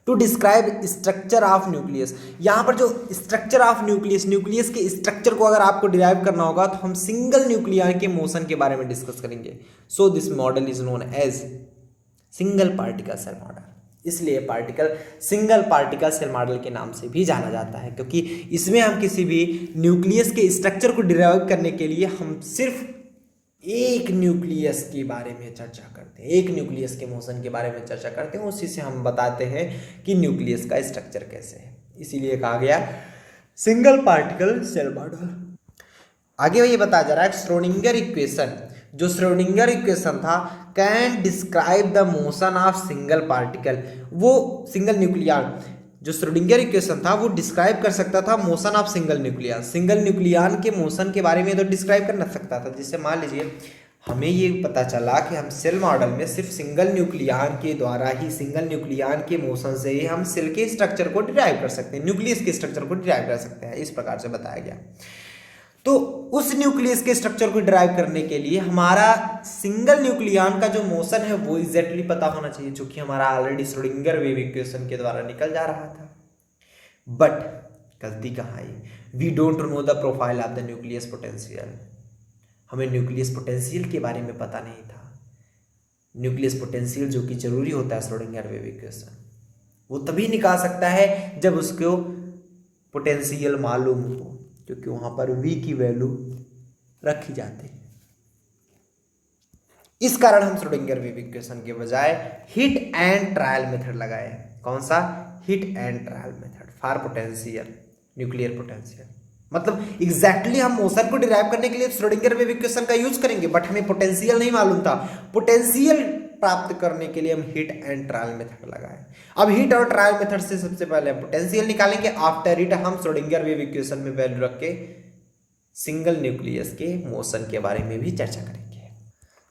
to describe structure of nucleus. यहाँ पर जो स्ट्रक्चर ऑफ न्यूक्लियस के स्ट्रक्चर को अगर आपको डिराइव करना होगा तो हम सिंगल न्यूक्लियन के मोशन के बारे में डिस्कस करेंगे। So this model is known as single particle cell model. इसलिए particle single particle cell model के नाम से भी जाना जाता है, क्योंकि इसमें हम किसी भी न्यूक्लियस के स्ट्रक्चर को डिराइव करने के लिए हम सिर्फ एक न्यूक्लियस के बारे में चर्चा करते हैं, एक न्यूक्लियस के मोशन के बारे में चर्चा करते हैं, उसी से हम बताते हैं कि न्यूक्लियस का स्ट्रक्चर कैसे है। इसीलिए कहा गया सिंगल पार्टिकल सेल मॉडल। आगे ये बताया जा रहा है श्रोडिंगर इक्वेशन, जो श्रोडिंगर इक्वेशन था can describe the motion of single particle, वो सिंगल न्यूक्लियन, जो श्रोडिंगर इक्वेशन था वो डिस्क्राइब कर सकता था motion of single nucleon, single nucleon के मोशन के बारे में तो डिस्क्राइब कर ना सकता था। जिससे मान लीजिए हमें ये पता चला कि हम सेल मॉडल में सिर्फ सिंगल न्यूक्लियन के द्वारा ही, सिंगल न्यूक्लियन के मोशन से ही हम सेल के स्ट्रक्चर को डिराइव कर सकते हैं, न्यूक्लियस के स्ट्रक्चर को डिराइव कर सकते हैं, इस प्रकार से बताया गया। तो उस न्यूक्लियस के स्ट्रक्चर को डिराइव करने के लिए हमारा सिंगल न्यूक्लियन का जो मोशन है वो एग्जैक्टली पता होना चाहिए, जो कि हमारा ऑलरेडी श्रोडिंगर वेव इक्वेशन के द्वारा निकल जा रहा था। बट गलती कहाँ आई, we don't know the profile of the nucleus potential, हमें न्यूक्लियस पोटेंशियल के बारे में पता नहीं था। न्यूक्लियस पोटेंशियल जो कि जरूरी होता है श्रोडिंगर वेव इक्वेशन, वो तभी निकाल सकता है जब उसको पोटेंशियल मालूम हो, क्योंकि वहां पर v की वैल्यू रखी जाती है। इस कारण हम श्रोडिंगर वेव इक्वेशन के बजाय हिट एंड ट्रायल मेथड लगाए। कौन सा? Hit and trial method for potential, nuclear potential. मतलब एग्जैक्टली हम मोशन को डिराइव करने के लिए श्रोडिंगर वेव इक्वेशन का यूज करेंगे, बट हमें पोटेंशियल नहीं मालूम था। पोटेंशियल प्राप्त करने के लिए हम हिट एंड ट्रायल मेथड लगाए। अब हिट और ट्रायल मेथड से सबसे पहले हम पोटेंशियल निकालेंगे, आफ्टर इट हम श्रोडिंगर वेव इक्वेशन में वैल्यू रख के सिंगल न्यूक्लियस के मोशन के बारे में भी चर्चा करेंगे।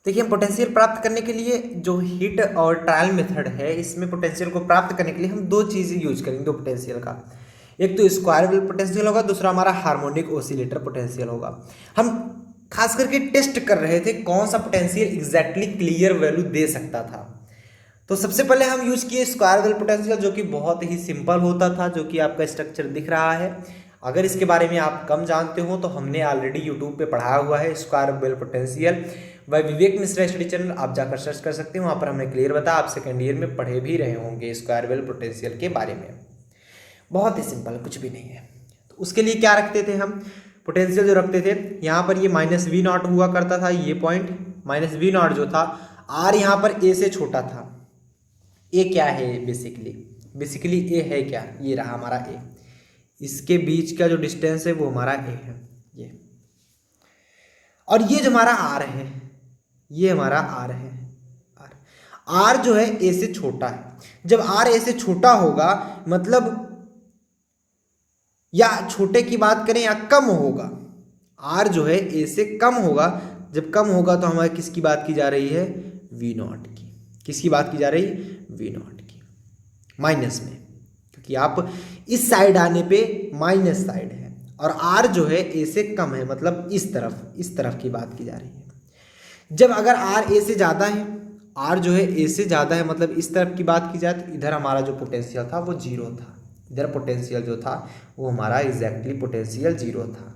देखिए, हम पोटेंशियल प्राप्त करने के लिए जो हिट और ट्रायल मेथड है, इसमें पोटेंशियल को प्राप्त करने के लिए हम दो चीजें यूज करेंगे, दो पोटेंशियल का। एक तो स्क्वायर वेव पोटेंशियल होगा, दूसरा हमारा हार्मोनिक ऑसिलेटर पोटेंशियल होगा। हम खास करके टेस्ट कर रहे थे कौन सा पोटेंशियल एग्जैक्टली क्लियर वैल्यू दे सकता था। तो सबसे पहले हम यूज किए स्क्वायर वेव पोटेंशियल, जो कि बहुत ही सिंपल होता था, जो कि आपका स्ट्रक्चर दिख रहा है। अगर इसके बारे में आप कम जानते हो तो हमने ऑलरेडी यूट्यूब पे पढ़ाया हुआ है स्क्वायर वेव पोटेंशियल बाय विवेक मिश्रा स्टडी चैनल, आप जाकर सर्च कर सकते हैं, वहाँ पर हमने क्लियर बताया। आप सेकेंड ईयर में पढ़े भी रहे होंगे स्क्वायर वेव पोटेंशियल के बारे में। बहुत ही सिंपल, कुछ भी नहीं है। तो उसके लिए क्या रखते थे हम? पोटेंशियल जो रखते थे, यहाँ पर ये माइनस वी नॉट हुआ करता था, ये पॉइंट माइनस वी नॉट जो था, आर यहाँ पर ए से छोटा था। ए क्या है? बेसिकली ए है क्या? ये रहा हमारा ए। इसके बीच का जो डिस्टेंस है वो हमारा ए है, ये। और ये जो हमारा आर है, ये हमारा आर है। आर जो है ए से छोटा है। जब आर ए से छोटा होगा, मतलब या छोटे की बात करें या कम होगा, आर जो है ए से कम होगा। जब कम होगा तो हमारे किसकी बात की जा रही है? वी नॉट की। किसकी बात की जा रही है? वी नॉट की, माइनस में, क्योंकि आप इस साइड आने पे माइनस साइड है, और आर जो है ए से कम है, मतलब इस तरफ की बात की जा रही है। जब अगर आर ए से ज़्यादा है, आर जो है ए से ज़्यादा है, मतलब इस तरफ की बात की जाए, तो इधर हमारा जो पोटेंशियल था वो जीरो था। इधर पोटेंशियल जो था वो हमारा एग्जैक्टली पोटेंशियल जीरो था।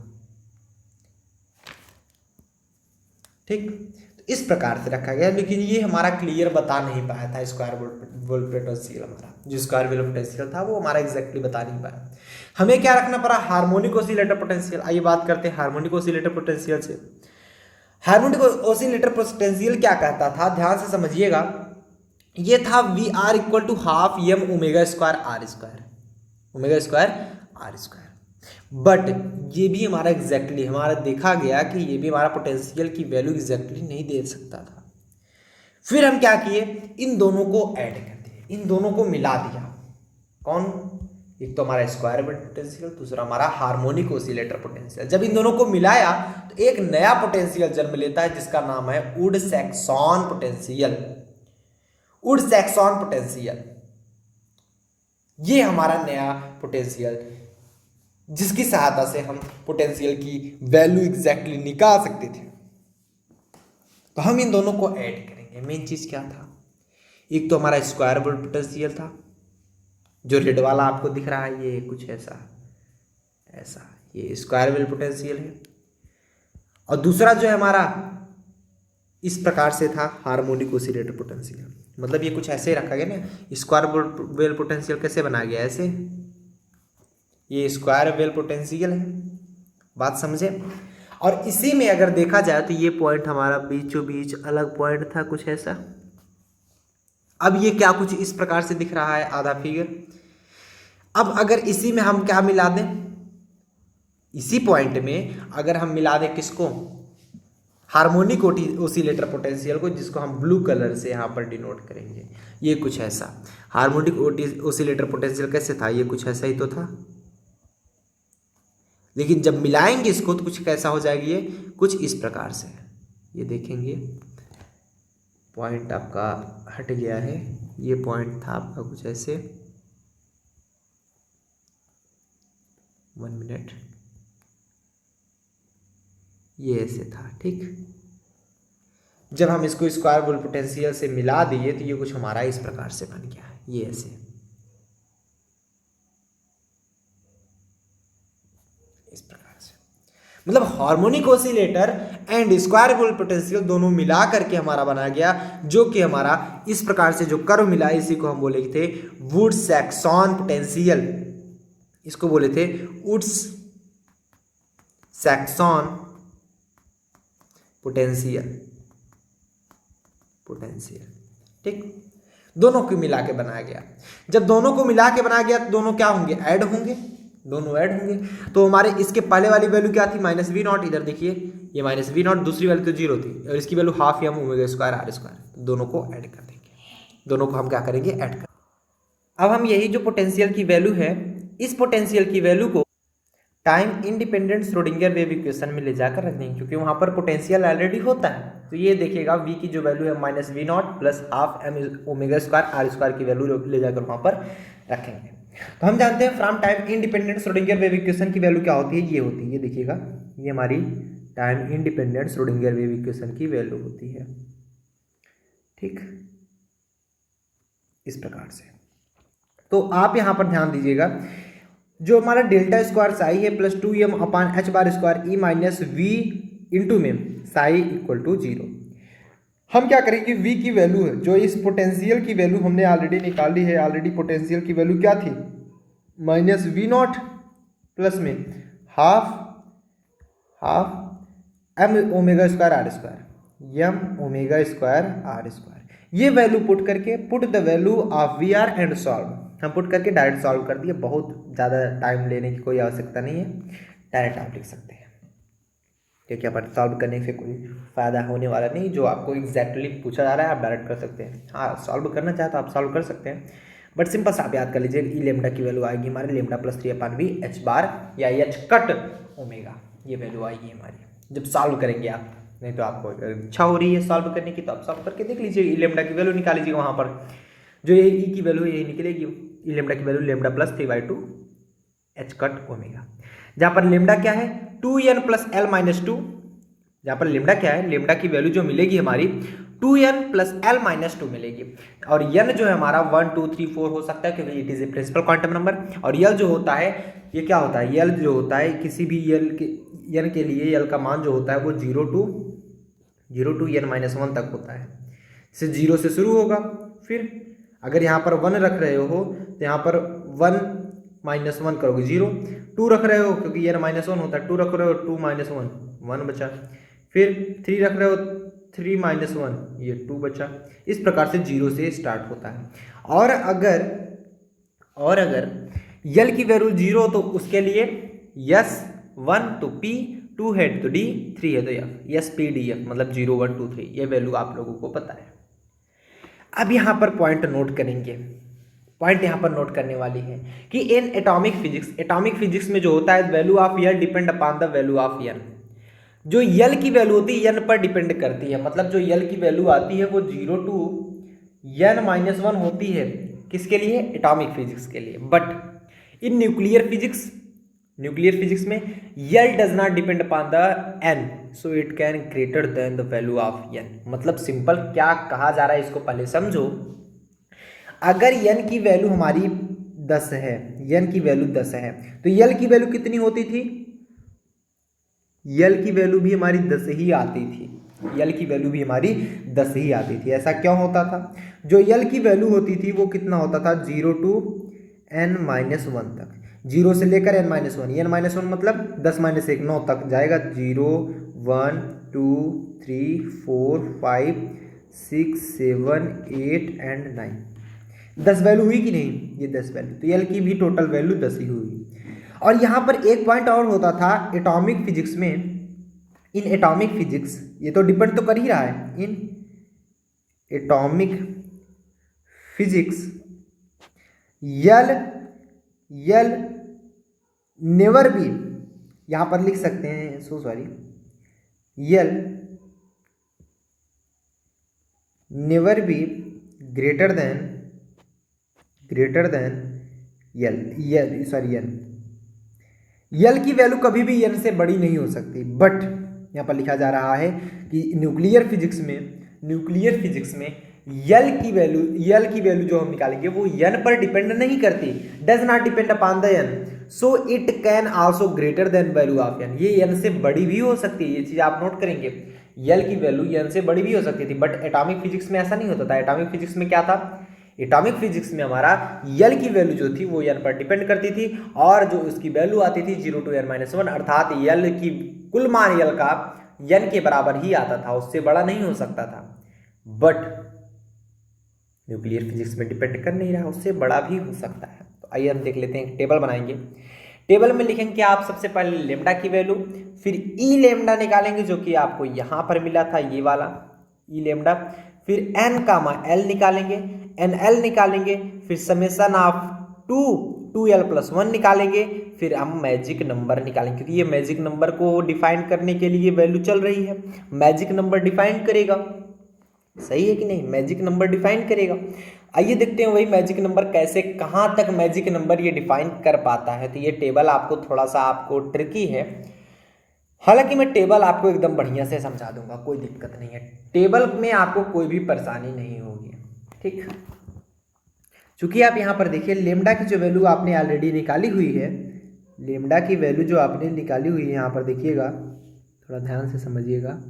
ठीक, तो इस प्रकार से रखा गया, लेकिन ये हमारा क्लियर बता नहीं पाया था स्क्वायर वेव पोटेंशियल। हमारा जो स्क्वायर वेव पोटेंशियल था वो हमारा एग्जैक्टली बता नहीं पाया। हमें क्या रखना पड़ा? Harmonic oscillator potential. आइए बात करते हैं हार्मोनिक ऑसिलेटर पोटेंशियल से। हार्मोनिक ऑसिलेटर पोटेंशियल क्या कहता था? ध्यान से समझिएगा। ये था V R equal to half M omega square R square, omega square R square. But ये भी हमारा एग्जैक्टली हमारा देखा गया कि ये भी हमारा पोटेंशियल की वैल्यू एग्जैक्टली नहीं दे सकता था। फिर हम क्या किए? इन दोनों को ऐड कर दिए, इन दोनों को मिला दिया। कौन? एक तो हमारा स्क्वायर वेव पोटेंशियल, दूसरा हमारा हार्मोनिक ऑसिलेटर पोटेंशियल। जब इन दोनों को मिलाया तो एक नया पोटेंशियल जन्म लेता है, जिसका नाम है वुड-सैक्सन पोटेंशियल। वुड-सैक्सन पोटेंशियल, ये हमारा नया पोटेंशियल, जिसकी सहायता से हम पोटेंशियल की वैल्यू एग्जैक्टली निकाल सकते थे। तो हम इन दोनों को ऐड करेंगे। मेन चीज क्या था? एक तो हमारा स्क्वायर वेव पोटेंशियल था, जो रेड वाला आपको दिख रहा है, ये कुछ ऐसा ये स्क्वायर वेव पोटेंशियल है। और दूसरा जो है हमारा इस प्रकार से था हार्मोनिक ऑसिलेटर पोटेंशियल। मतलब ये कुछ ऐसे ही रखा गया ना। स्क्वायर वेल पोटेंशियल कैसे बना गया ऐसे, ये स्क्वायर वेल पोटेंशियल है, बात समझे। और इसी में अगर देखा जाए तो ये पॉइंट हमारा बीचों बीच अलग पॉइंट था कुछ ऐसा। अब ये क्या कुछ इस प्रकार से दिख रहा है आधा फिगर। अब अगर इसी में हम क्या मिला दें, इसी पॉइंट में अगर हम मिला दें किसको, हार्मोनिक ओसिलेटर पोटेंशियल को, जिसको हम ब्लू कलर से यहाँ पर डिनोट करेंगे, ये कुछ ऐसा। हार्मोनिक ओसिलेटर पोटेंशियल कैसे था, ये कुछ ऐसा ही तो था, लेकिन जब मिलाएंगे इसको तो कुछ कैसा हो जाएगी, ये कुछ इस प्रकार से। ये देखेंगे पॉइंट आपका हट गया है, ये पॉइंट था आपका कुछ ऐसे, 1 मिनट, ये ऐसे था, ठीक। जब हम इसको स्क्वायर वेल पोटेंशियल से मिला दिए तो ये कुछ हमारा इस प्रकार से बन गया, ये ऐसे, इस प्रकार से। मतलब harmonic oscillator and square well potential दोनों मिला करके हमारा बना गया, जो कि हमारा इस प्रकार से जो कर्व मिला, इसी को हम बोले थे वुड्स सैक्सन पोटेंशियल, इसको बोले थे वुड्स सैक्सन पोटेंशियल, ठीक। दोनों को मिला के बनाया गया। जब दोनों को मिला के बनाया गया तो दोनों क्या होंगे, ऐड होंगे, दोनों ऐड होंगे। तो हमारे इसके पहले वाली वैल्यू क्या थी, -V0, इधर देखिए ये -V0, दूसरी वैल्यू तो 0 थी, और इसकी value half m omega square r square, दोनों को ऐड कर देंगे, दोनों को हम क्या करेंगे, ऐड कर। अब हम यही जो पोटेंशियल की वैल्यू है, इस पोटेंशियल की वैल्यू को time independent Schrodinger wave equation में ले जाकर रख देंगे, क्योंकि वहां पर पोटेंशियल ऑलरेडी होता है। तो ये देखिएगा v की जो वैल्यू है -V0 plus half m omega square r square की वैल्यू ले जाकर वहां पर रखेंगे। तो हम जानते हैं from time independent Schrodinger wave equation की वैल्यू क्या होती है, ये होती है, ये देखिएगा, ये हमारी time independent Schrodinger wave equation की वैल्यू होती है, ठीक, इस प्रकार से। तो आप यहां पर ध्यान दीजिएगा, जो हमारा डेल्टा स्क्वायर साई है plus 2m upon h bar square E minus V into में साई इक्वल टू 0। हम क्या करेंगे, v की वैल्यू है, जो इस पोटेंशियल की वैल्यू हमने ऑलरेडी निकाली है, ऑलरेडी पोटेंशियल की वैल्यू क्या थी, -V0 प्लस में half m omega square r square, m omega square r square, ये वैल्यू पुट करके, put the value of V R and solve, हम पुट करके डायरेक्ट सॉल्व कर दिए, बहुत ज़्यादा टाइम लेने की कोई आवश्यकता नहीं है, डायरेक्ट आप लिख सकते हैं, क्योंकि यहाँ पर सॉल्व करने से कोई फ़ायदा होने वाला नहीं, जो आपको एग्जैक्टली पूछा जा रहा है आप डायरेक्ट कर सकते हैं। हाँ, सॉल्व करना चाहे तो आप सॉल्व कर सकते हैं, बट सिंपल सा आप याद कर लीजिए, ई लेमडा की वैल्यू आएगी हमारे लेमडा प्लस 3/v h बार या h कट ओमेगा, ये वैल्यू आएगी हमारी जब सॉल्व करेंगे आप। नहीं तो आपको इच्छा हो रही है सॉल्व करने की तो आप सॉल्व करके देख लीजिए, ई लेमडा की वैल्यू निकाल लीजिएगा, वहाँ पर जो ये ई की वैल्यू है यही निकलेगी, ई लेमडा की value lambda plus 3/2 h cut omega, जहाँ पर लेमडा क्या है 2n प्लस l माइनस 2, जहाँ पर लेमडा क्या है, लेमडा की वैल्यू जो मिलेगी हमारी 2n प्लस l माइनस 2 मिलेगी, और n जो है हमारा 1 2 3 4 हो सकता है क्योंकि it is a principal quantum number, और l जो होता है ये क्या होता है, l जो होता है किसी भी n के लिए l का मान जो होता है वो 0 to n-1 तक होता है, से 0 से शुरू होगा, फिर अगर यहाँ पर 1 रख रहे हो तो यहाँ पर 1 - 1 करोगे 0, 2 रख रहे हो क्योंकि n-1 होता है, 2 रख रहे हो 2 - 1 1 बचा, फिर 3 रख रहे हो 3 - 1 ये 2 बचा, इस प्रकार से 0 से स्टार्ट होता है। और अगर यल की वैल्यू 0 तो उसके लिए यस 1 तो p, 2 है तो d, 3 है तो f, yes p d f, मतलब 0 1 2 3, ये वैल्यू आप लोगों को पता है। अब यहाँ पर पॉइंट नोट करेंगे, पॉइंट यहाँ पर नोट करने वाली है कि इन एटॉमिक फिजिक्स में जो होता है value of L depend upon the value of n, जो यल की वैल्यू होती है n पर डिपेंड करती है, मतलब जो यल की वैल्यू आती है वो 0 to n-1 होती है, किसके लिए, एटॉमिक फिजिक्स के लिए। बट इन न्यूक्लियर फिजिक्स में l does not depend upon the n, so it can greater than the value of n। मतलब सिंपल क्या कहा जा रहा है इसको पहले समझो, अगर n की वैल्यू हमारी 10 है, n की वैल्यू 10 है तो यल की वैल्यू कितनी होती थी, यल की वैल्यू भी हमारी 10 ही आती थी, यल की वैल्यू भी हमारी 10 ही आती थी। ऐसा क्यों होता था? जो यल की वैल्यू होती थी वो कितना होता था, 0 to n-1 तक, 0 से लेकर n-1, n-1 मतलब 10-1 9 तक जाएगा, 0 1 2 3 4 5 6 7 8 एंड 9। 10 वैल्यू हुई कि नहीं? ये 10 वैल्यू, तो यल की भी टोटल वैल्यू 10 ही हुई। और यहाँ पर एक पॉइंट और होता था एटॉमिक फिजिक्स में, इन एटॉमिक फिजिक्स, ये तो डिपेंड तो कर ही रहा है, in atomic physics l never be, यहां पर लिख सकते हैं, so sorry, l never be greater than l की वैल्यू कभी भी n से बड़ी नहीं हो सकती। बट यहां पर लिखा जा रहा है कि न्यूक्लियर फिजिक्स में यल की वैल्यू जो हम निकालेंगे वो n पर डिपेंड नहीं करती, does not depend upon the n, so it can also greater than value of n। ये n से बड़ी भी हो सकती है, ये चीज आप नोट करेंगे, यल की वैल्यू n से बड़ी भी हो सकती थी। बट एटॉमिक फिजिक्स में ऐसा नहीं होता था। एटॉमिक फिजिक्स में क्या था? एटॉमिक फिजिक्स में हमारा यल की वैल्यू जो थी वो n पर डिपेंड करती थी, और जो उसकी वैल्यू आती थी 0 to n-1, अर्थात यल की कुल मान यल का n के बराबर ही आता था, उससे बड़ा नहीं हो सकता था। बट न्यूक्लियर फिजिक्स में डिपेंड कर नहीं रहा, उससे बड़ा भी हो सकता है। तो आइए हम देख लेते हैं, टेबल बनाएंगे। टेबल में लिखेंगे आप सबसे पहले लेमडा की वैल्यू, फिर ई लेमडा निकालेंगे जो कि आपको यहां पर मिला था, ये वाला ई लेमडा, फिर एन कामा एल निकालेंगे, एन एल निकालेंगे, फिर समेसन ऑफ 2l+1 निकालेंगे, फिर हम मैजिक नंबर निकालेंगे, क्योंकि ये मैजिक नंबर को डिफाइन करने के लिए वैल्यू चल रही है, मैजिक नंबर डिफाइन करेगा, सही है कि नहीं? मैजिक नंबर डिफाइन करेगा। आइए देखते हैं वही मैजिक नंबर कैसे, कहां तक मैजिक नंबर ये डिफाइन कर पाता है। तो ये टेबल आपको थोड़ा सा आपको ट्रिकी है, हालांकि मैं टेबल आपको एकदम बढ़िया से समझा दूंगा, कोई दिक्कत नहीं है, टेबल में आपको कोई भी परेशानी नहीं होगी, ठीक। चूंकि आप यहां पर देखिए लेमडा की जो वैल्यू आपने ऑलरेडी निकाली हुई है, लेमडा की वैल्यू जो आपने निकाली हुई है, यहां पर देखिएगा, थोड़ा ध्यान से समझिएगा,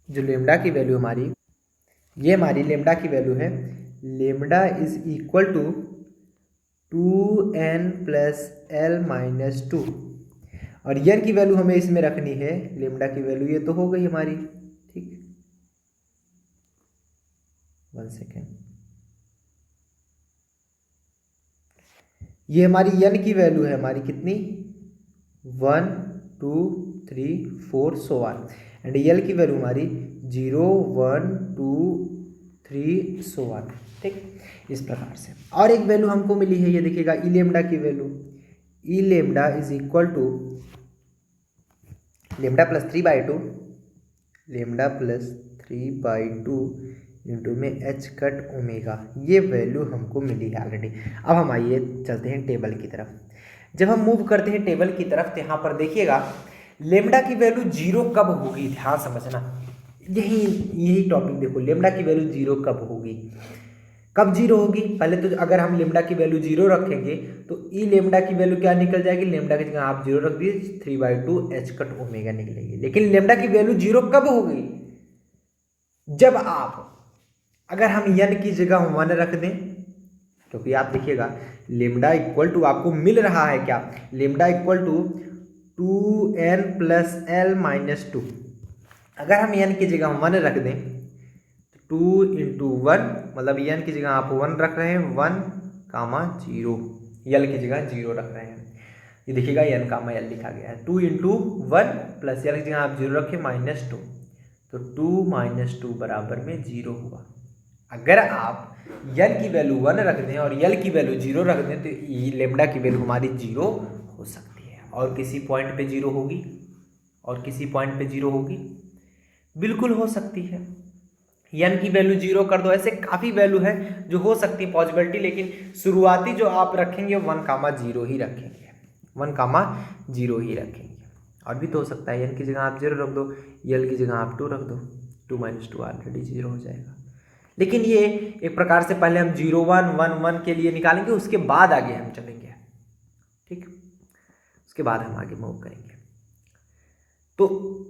जो लेमडा की वैल्यू हमारी, ये हमारी लेमडा की वैल्यू है, lambda is equal to 2n+l-2, और n की वैल्यू हमें इसमें रखनी है, लेमडा की वैल्यू ये तो हो गई हमारी, ठीक। 1 सेकेंड, ये हमारी n की वैल्यू है हमारी कितनी, 1 2 3 4 सो ऑन, एंड यल की वैल्यू हमारी 0 1 2 3 सो ऑन, ठीक। इस प्रकार से और एक वैल्यू हमको मिली है, ये देखिएगा ई लेमडा की value, E lambda is equal to lambda plus 3/2, lambda plus 3/2 into में h कट ओमेगा, ये वैल्यू हमको मिली है ऑलरेडी। अब हम आइए चलते हैं टेबल की तरफ। जब हम मूव करते हैं टेबल की तरफ तो यहाँ पर देखिएगा लेमडा की वैल्यू 0 कब होगी, ध्यान समझना, यही टॉपिक देखो, लेमडा की वैल्यू 0 कब होगी, कब 0 होगी? पहले तो अगर हम लेमडा की वैल्यू 0 रखेंगे तो ई लेमडा की वैल्यू क्या निकल जाएगी, लेमडा की जगह आप 0 रख दिए, 3/2 h कट ओमेगा निकलेगी। लेकिन लेमडा की वैल्यू 0 कब होगी? जब आप, अगर हम n की जगह 1 रख दें, क्योंकि आप देखिएगा लेमडा इक्वल टू आपको मिल रहा है क्या, लेमडा इक्वल टू 2n+l-2, अगर हम n की जगह 1 रख दें, 2 × 1 मतलब n की जगह आप 1 रख रहे हैं, 1,0, यल की जगह 0 रख रहे हैं, ये देखिएगा n, l लिखा गया है, 2 × 1 प्लस यल की जगह आप 0 रखें -2, तो 2 - 2 बराबर में 0 हुआ। अगर आप n की वैल्यू 1 रख दें और यल की वैल्यू 0 रख दें तो लेमडा की वैल्यू हमारी 0 हो सकती है, और किसी पॉइंट पे 0 होगी, और किसी पॉइंट पे 0 होगी, बिल्कुल हो सकती है। n की वैल्यू 0 कर दो, ऐसे काफ़ी वैल्यू है जो हो सकती है पॉसिबिलिटी, लेकिन शुरुआती जो आप रखेंगे 1,0 ही रखेंगे, 1,0 ही रखेंगे, और भी तो हो सकता है n की जगह आप 0 रख दो, यल की जगह आप 2 रख दो, 2 - 2 ऑलरेडी 0 हो जाएगा। लेकिन ये एक प्रकार से पहले हम 0 1 1 1 के लिए निकालेंगे, उसके बाद आगे हम चलेंगे, ठीक, उसके बाद हम आगे मूव करेंगे। तो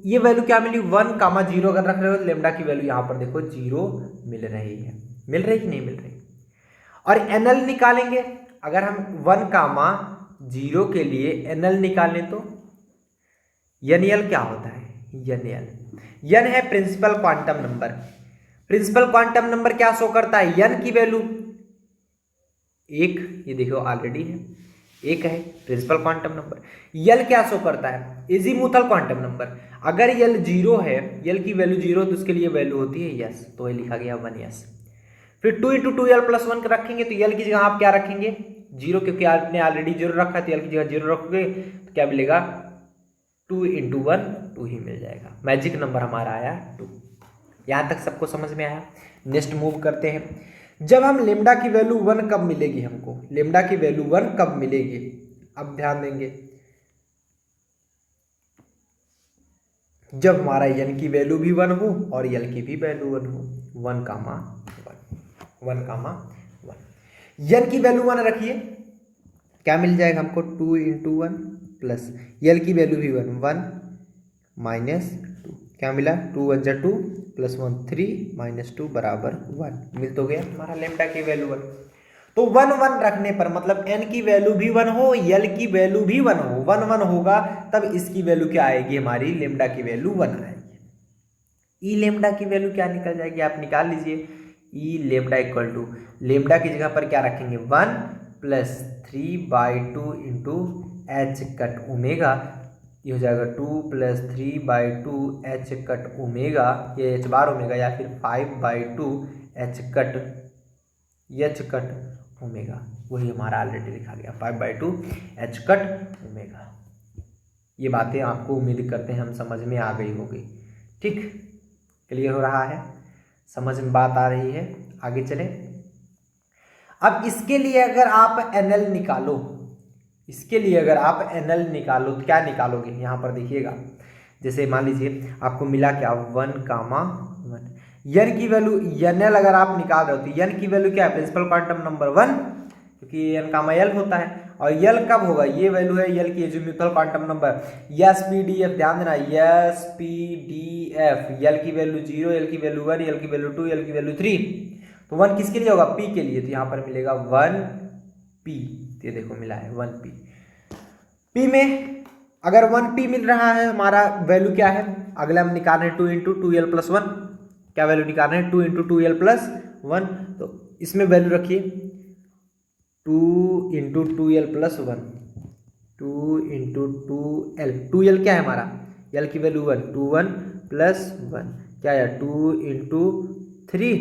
ये वैल्यू क्या मिली 1,0 अगर रख रहे हो तो लेमडा की वैल्यू यहां पर देखो 0 मिल रही है। मिल रही कि नहीं मिल रही? और एनएल निकालेंगे, अगर हम 1,0 के लिए एनएल निकालें तो एनएल क्या होता है? एन है principal quantum number. Principal quantum number क्या शो करता है? एन की वैल्यू 1, ये देखो ऑलरेडी है 1 है प्रिंसिपल क्वांटम नंबर। यल क्या शो करता है? इजीमुथल क्वांटम नंबर। अगर यल 0 है, यल की वैल्यू 0 तो उसके लिए वैल्यू होती है यस, तो ये लिखा गया 1 यस। फिर 2 × 2l+1 रखेंगे तो यल की जगह आप क्या रखेंगे? 0, क्योंकि आपने ऑलरेडी 0 रखा है तो यल की जगह 0 रखोगे तो क्या मिलेगा? 2 × 1 2 ही मिल जाएगा। मैजिक नंबर हमारा आया 2। यहां तक सबको समझ में आया? नेक्स्ट मूव करते हैं। जब हम लेमडा की वैल्यू 1 कब मिलेगी हमको? लेमडा की वैल्यू 1 कब मिलेगी? अब ध्यान देंगे, जब हमारा एन की वैल्यू भी 1 हो और यल की भी वैल्यू 1 हो। 1,1 एन की वैल्यू 1 रखिए, क्या मिल जाएगा हमको? 2 × 1 प्लस यल की वैल्यू भी 1 1 -2 क्या मिला? 2 × 1 = 2 + 1 3 -2 = 1 मिल तो गया हमारा लेमडा की वैल्यू 1। तो 1 1 रखने पर मतलब एन की वैल्यू भी 1 हो, यल की वैल्यू भी 1 हो, 1 1 होगा तब इसकी वैल्यू क्या आएगी? हमारी लेमडा की वैल्यू 1 आएगी। ई लेमडा की वैल्यू क्या निकल जाएगी? आप निकाल लीजिए। ई लेमडा इक्वल टू, लेमडा की जगह पर क्या रखेंगे? 1 + 3/2 × h कट ओमेगा, ये हो जाएगा 2 + 3/2 h कट ओमेगा, ये h बार ओमेगा, या फिर 5/2 h कट ओमेगा। वही हमारा ऑलरेडी लिखा गया 5/2 h कट ओमेगा। ये बातें आपको उम्मीद करते हैं हम समझ में आ गई होगी। ठीक, क्लियर हो रहा है? समझ में बात आ रही है? आगे चलें। अब इसके लिए अगर आप एनएल निकालो, इसके लिए अगर आप एनएल निकालो तो क्या निकालोगे? यहां पर देखिएगा, जैसे मान लीजिए आपको मिला क्या? 1,1 एन की वैल्यू, एनएल अगर आप निकाल रहे हो तो एन की वैल्यू क्या है? प्रिंसिपल क्वांटम नंबर 1, क्योंकि एन कामा एल होता है। और यल कब होगा? ये वैल्यू है यल की एजीमुथल क्वांटम नंबर SPDF। ध्यान देना, SPDF। यल की वैल्यू 0, यल की वैल्यू 1, यल की वैल्यू 2, यल की वैल्यू 3। तो 1 किसके लिए होगा? P के लिए, तो यहां पर मिलेगा 1P। ये देखो मिला है 1P। P में अगर 1P मिल रहा है, हमारा वैल्यू क्या है? अगले हम निकाल रहे हैं 2 × 2l+1। क्या वैल्यू निकाल रहे हैं? 2 × 2l+1। तो इसमें वैल्यू रखिए 2 × 2l+1, 2 × 2l। 2l क्या है हमारा? l की वैल्यू 1, 2 1 + 1 क्या आया? 2 × 3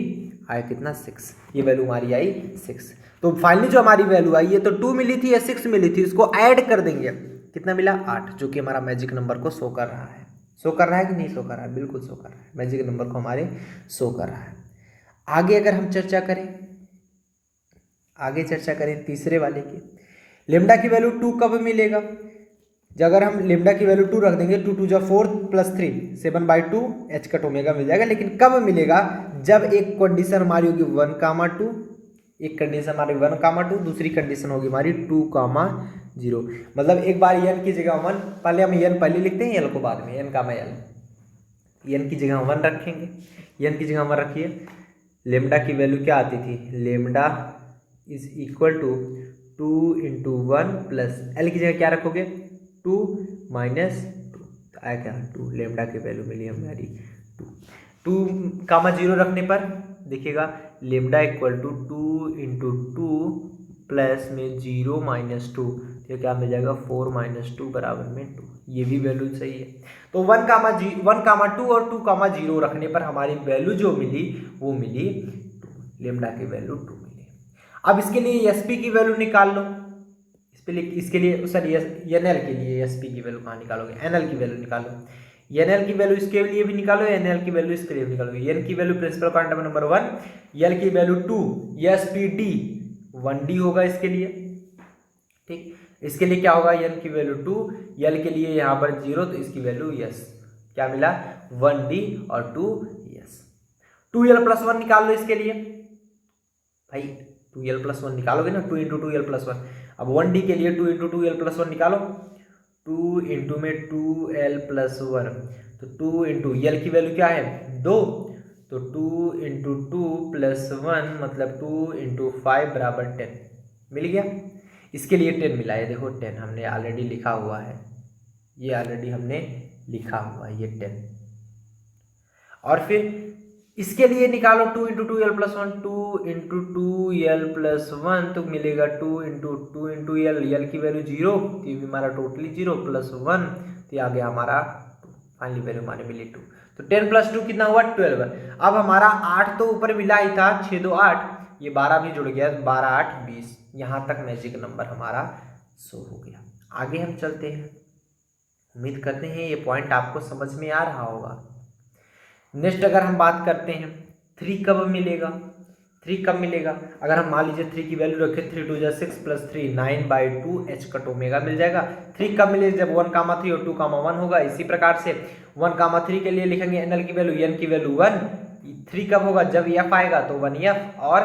आया कितना? 6। ये वैल्यू हमारी आई 6। तो फाइनली जो हमारी वैल्यू आई, ये तो 2 मिली थी या 6 मिली थी, इसको ऐड कर देंगे, कितना मिला? 8, जो कि हमारा मैजिक नंबर को शो कर रहा है। शो कर रहा है कि नहीं शो कर रहा है? बिल्कुल शो कर रहा है, मैजिक नंबर को हमारे शो कर रहा है। आगे अगर हम चर्चा करें, तीसरे वाले की, लेमडा की वैल्यू 2 कब मिलेगा? जब अगर हम लेमडा की वैल्यू 2 रख देंगे, 2 × 2 = 4 + 3 7/2 h कट ओमेगा मिल जाएगा। लेकिन कब मिलेगा? जब एक कंडीशन हमारी होगी 1,2, एक कंडीशन हमारी 1,2, दूसरी कंडीशन होगी हमारी 2,0। मतलब एक बार n की जगह 1, पहले हम n पहले लिखते हैं, l को बाद में, n की जगह 1 रखेंगे। n की जगह 1 रखिए। लेमडा की वैल्यू क्या आती थी? Lambda is equal to 2 × 1 plus l की जगह क्या रखोगे? 2 - 2, तो आया क्या? 2। लेमडा की वैल्यू मिली हमारी 2। 2,0 रखने पर देखिएगा लेमडा इक्वल टू 2 × 2 प्लस में 0 - 2, तो क्या मिल जाएगा? 4 - 2 = 2। ये भी वैल्यू सही है। तो 1,2 और 2,0 रखने पर हमारी वैल्यू जो मिली वो मिली 2। लेमडा की वैल्यू 2 मिली। अब इसके लिए एसपी की वैल्यू निकाल लो। इसके लिए सॉरी एनएल के लिए एसपी की वैल्यू कहाँ निकालोगे? एनएल की वैल्यू निकालो। एनएल की वैल्यू इसके लिए भी निकालो, एनएल की वैल्यू इसके लिए भी निकालो। एन की value principal quantum number 1, L की वैल्यू 2, एसपीडी 1D होगा इसके लिए। ठीक, इसके लिए क्या होगा? एन की वैल्यू 2, एल के लिए यहाँ पर 0, तो इसकी वैल्यू यस। क्या मिला? 1D और 2 यस। 2l+1 निकाल लो इसके लिए भाई। 2l+1 निकालोगे ना, 2 × 2l+1। अब 1D के लिए 2 × 2l+1 निकालो। 2 इंटू में 2l+1, तो 2 इंटू यल की वैल्यू क्या है 2, तो 2 इंटू 2+1 मतलब 2 इंटू 5 बराबर 10 मिल गया। इसके लिए 10 मिला है, देखो 10 हमने ऑलरेडी लिखा हुआ है, ये ऑलरेडी हमने लिखा हुआ है ये 10। और फिर इसके लिए निकालो 2 इंटू 2l+1, 2 इंटू 2l+1 तो मिलेगा 2 इंटू यल की वैल्यू 0, तो ये भी हमारा टोटली 0 +1, तो आ गया हमारा फाइनली वैल्यू हमारे मिली 2। तो 10 + 2 कितना हुआ 12। अब हमारा 8 तो ऊपर मिला ही था, 6 2 8, ये 12 भी जुड़ गया, 12 8 20, यहाँ तक मैजिक नंबर हमारा शो हो गया। आगे हम चलते हैं, उम्मीद करते हैं ये पॉइंट आपको समझ में आ रहा होगा। नेक्स्ट अगर हम बात करते हैं 3 कब मिलेगा, 3 कब मिलेगा, अगर हम मान लीजिए 3 की वैल्यू रखें 3 2 6 + 3 9/2 h कट ओमेगा मिल जाएगा। 3 कब मिलेगा, जब 1 3 और 2 1 होगा। इसी प्रकार से 1 3 के लिए लिखेंगे nl की वैल्यू, n की वैल्यू 1। 3 कब होगा, जब f आएगा तो 1f, और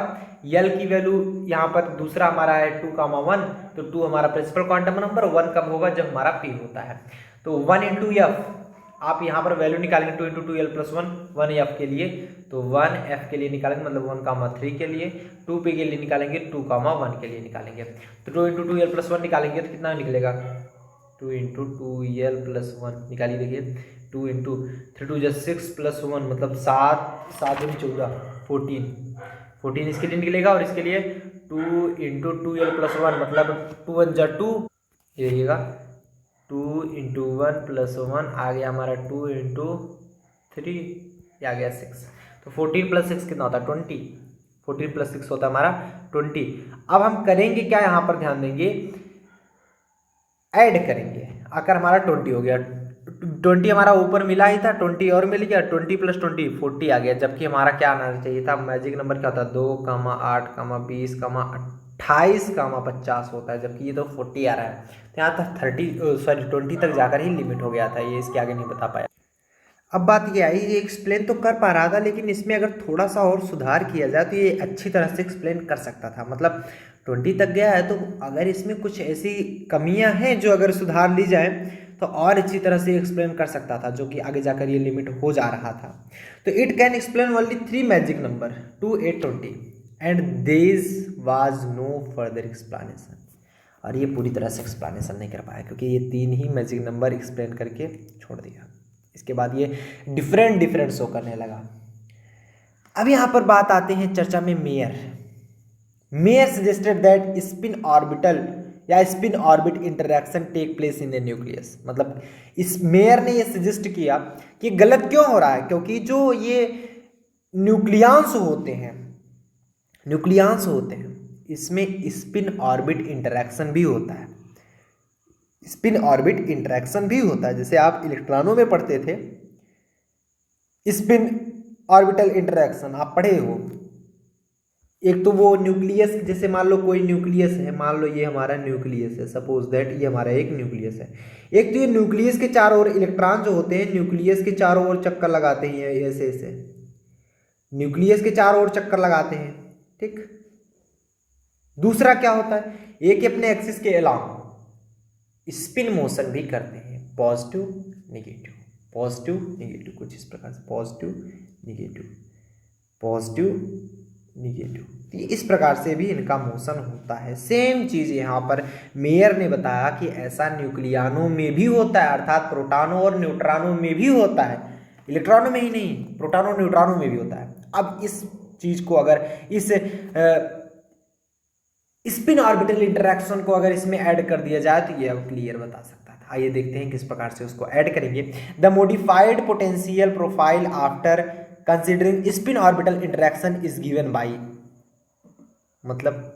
यल की वैल्यू यहाँ पर दूसरा हमारा है 2 1, तो 2 हमारा प्रिंसिपल क्वांटम नंबर। 1 कब होगा, जब हमारा p होता है। तो 1 इंटू एफ, आप यहाँ पर वैल्यू निकालेंगे 2 इंटू 2l+1 1f के लिए, तो 1f के लिए निकालेंगे मतलब 1 3 के लिए, 2p के लिए निकालेंगे 2 1 के लिए निकालेंगे। तो 2 इंटू 2l+1 निकालेंगे तो कितना निकलेगा 2 इंटू 2l+1 निकालिए, देखिए 2 इंटू 3 2 6 + 1 मतलब 7 7 14 14 इसके लिए निकलेगा। और इसके लिए 2 इंटू 2l+1 मतलब 2 1 2, ये देखिएगा 2 इंटू 1 + 1 आ गया हमारा 2 इंटू 3, ये आ गया 6। तो 14 + 6 कितना होता है 20, 14 + 6 होता है हमारा 20। अब हम करेंगे क्या, यहाँ पर ध्यान देंगे, ऐड करेंगे। आकर हमारा 20 हो गया, 20 हमारा ऊपर मिला ही था, 20 और मिल गया, 20 + 20 40 आ गया। जबकि हमारा क्या आना चाहिए था, मैजिक नंबर क्या होता है 2, 8, 20, 28, 50 होता है, जबकि ये तो 40 आ रहा है। तो यहाँ तक 20 तक जाकर ही लिमिट हो गया था, ये इसके आगे नहीं बता पाया। अब बात ये आई, ये एक्सप्लेन तो कर पा रहा था, लेकिन इसमें अगर थोड़ा सा और सुधार किया जाए तो ये अच्छी तरह से एक्सप्लेन कर सकता था। मतलब 20 तक गया है, तो अगर इसमें कुछ ऐसी कमियां हैं जो अगर सुधार ली जाए तो और अच्छी तरह से एक्सप्लेन कर सकता था, जो कि आगे जाकर ये लिमिट हो जा रहा था। तो it can explain only 3 magic number 2 8 20 and there was no further explanation. और ये पूरी तरह से एक्सप्लेनेशन नहीं कर पाया, क्योंकि ये 3 ही मैजिक नंबर एक्सप्लेन करके छोड़ दिया। इसके बाद ये डिफरेंट शो करने लगा। अब यहाँ पर बात आते हैं चर्चा में Mayer suggested that spin orbital या spin orbit interaction take place in the nucleus. मतलब इस मेयर ने ये सजेस्ट किया कि गलत क्यों हो रहा है, क्योंकि जो ये न्यूक्लियंस होते हैं इसमें स्पिन ऑर्बिट इंटरैक्शन भी होता है। स्पिन ऑर्बिट इंटरैक्शन भी होता है, जैसे आप इलेक्ट्रॉनों में पढ़ते थे स्पिन ऑर्बिटल इंटरैक्शन आप पढ़े हो। एक तो वो न्यूक्लियस, जैसे मान लो कोई न्यूक्लियस है, मान लो ये हमारा न्यूक्लियस है, सपोज दैट ये हमारा एक न्यूक्लियस है। एक तो ये न्यूक्लियस के चारों ओर इलेक्ट्रॉन जो होते हैं न्यूक्लियस के चारों ओर चक्कर लगाते हैं, ऐसे न्यूक्लियस के चारों ओर चक्कर लगाते हैं, ठीक। दूसरा क्या होता है, एक अपने एक्सिस के अलावा स्पिन मोशन भी करते हैं, पॉजिटिव नेगेटिव कुछ इस प्रकार से, पॉजिटिव नेगेटिव, इस प्रकार से भी इनका मोशन होता है। सेम चीज यहाँ पर मेयर ने बताया कि ऐसा न्यूक्लियनों में भी होता है, अर्थात प्रोटॉनों और न्यूट्रॉनों में भी होता है, इलेक्ट्रॉनों में ही नहीं, प्रोटॉनों न्यूट्रॉनों में भी होता है। अब इस चीज को अगर इस स्पिन ऑर्बिटल इंटरैक्शन को अगर इसमें ऐड कर दिया जाए तो ये अब क्लियर बता सकता था। आइए देखते हैं किस प्रकार से उसको ऐड करेंगे। The modified potential profile after considering spin orbital interaction is given by, मतलब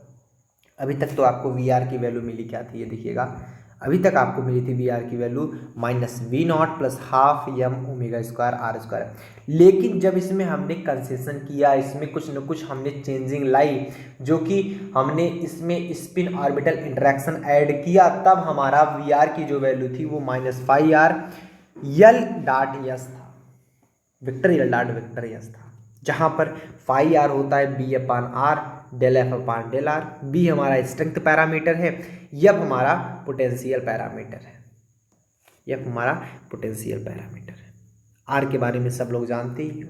अभी तक तो आपको वी आर की वैल्यू मिली क्या थी, ये देखिएगा, अभी तक आपको मिली थी वी आर की वैल्यू -V0 + ½ m²r²। लेकिन जब इसमें हमने कंसेशन किया, इसमें कुछ न कुछ हमने चेंजिंग लाई, जो कि हमने इसमें स्पिन ऑर्बिटल इंटरैक्शन ऐड किया, तब हमारा वी आर की जो वैल्यू थी वो -φr L.S था, वेक्टर L.S था, जहाँ पर φr होता है B/r ∂F/∂r। B हमारा स्ट्रेंथ पैरामीटर है, F हमारा पोटेंशियल पैरामीटर है। एफ हमारा पोटेंशियल पैरामीटर है। आर के बारे में सब लोग जानते ही हो,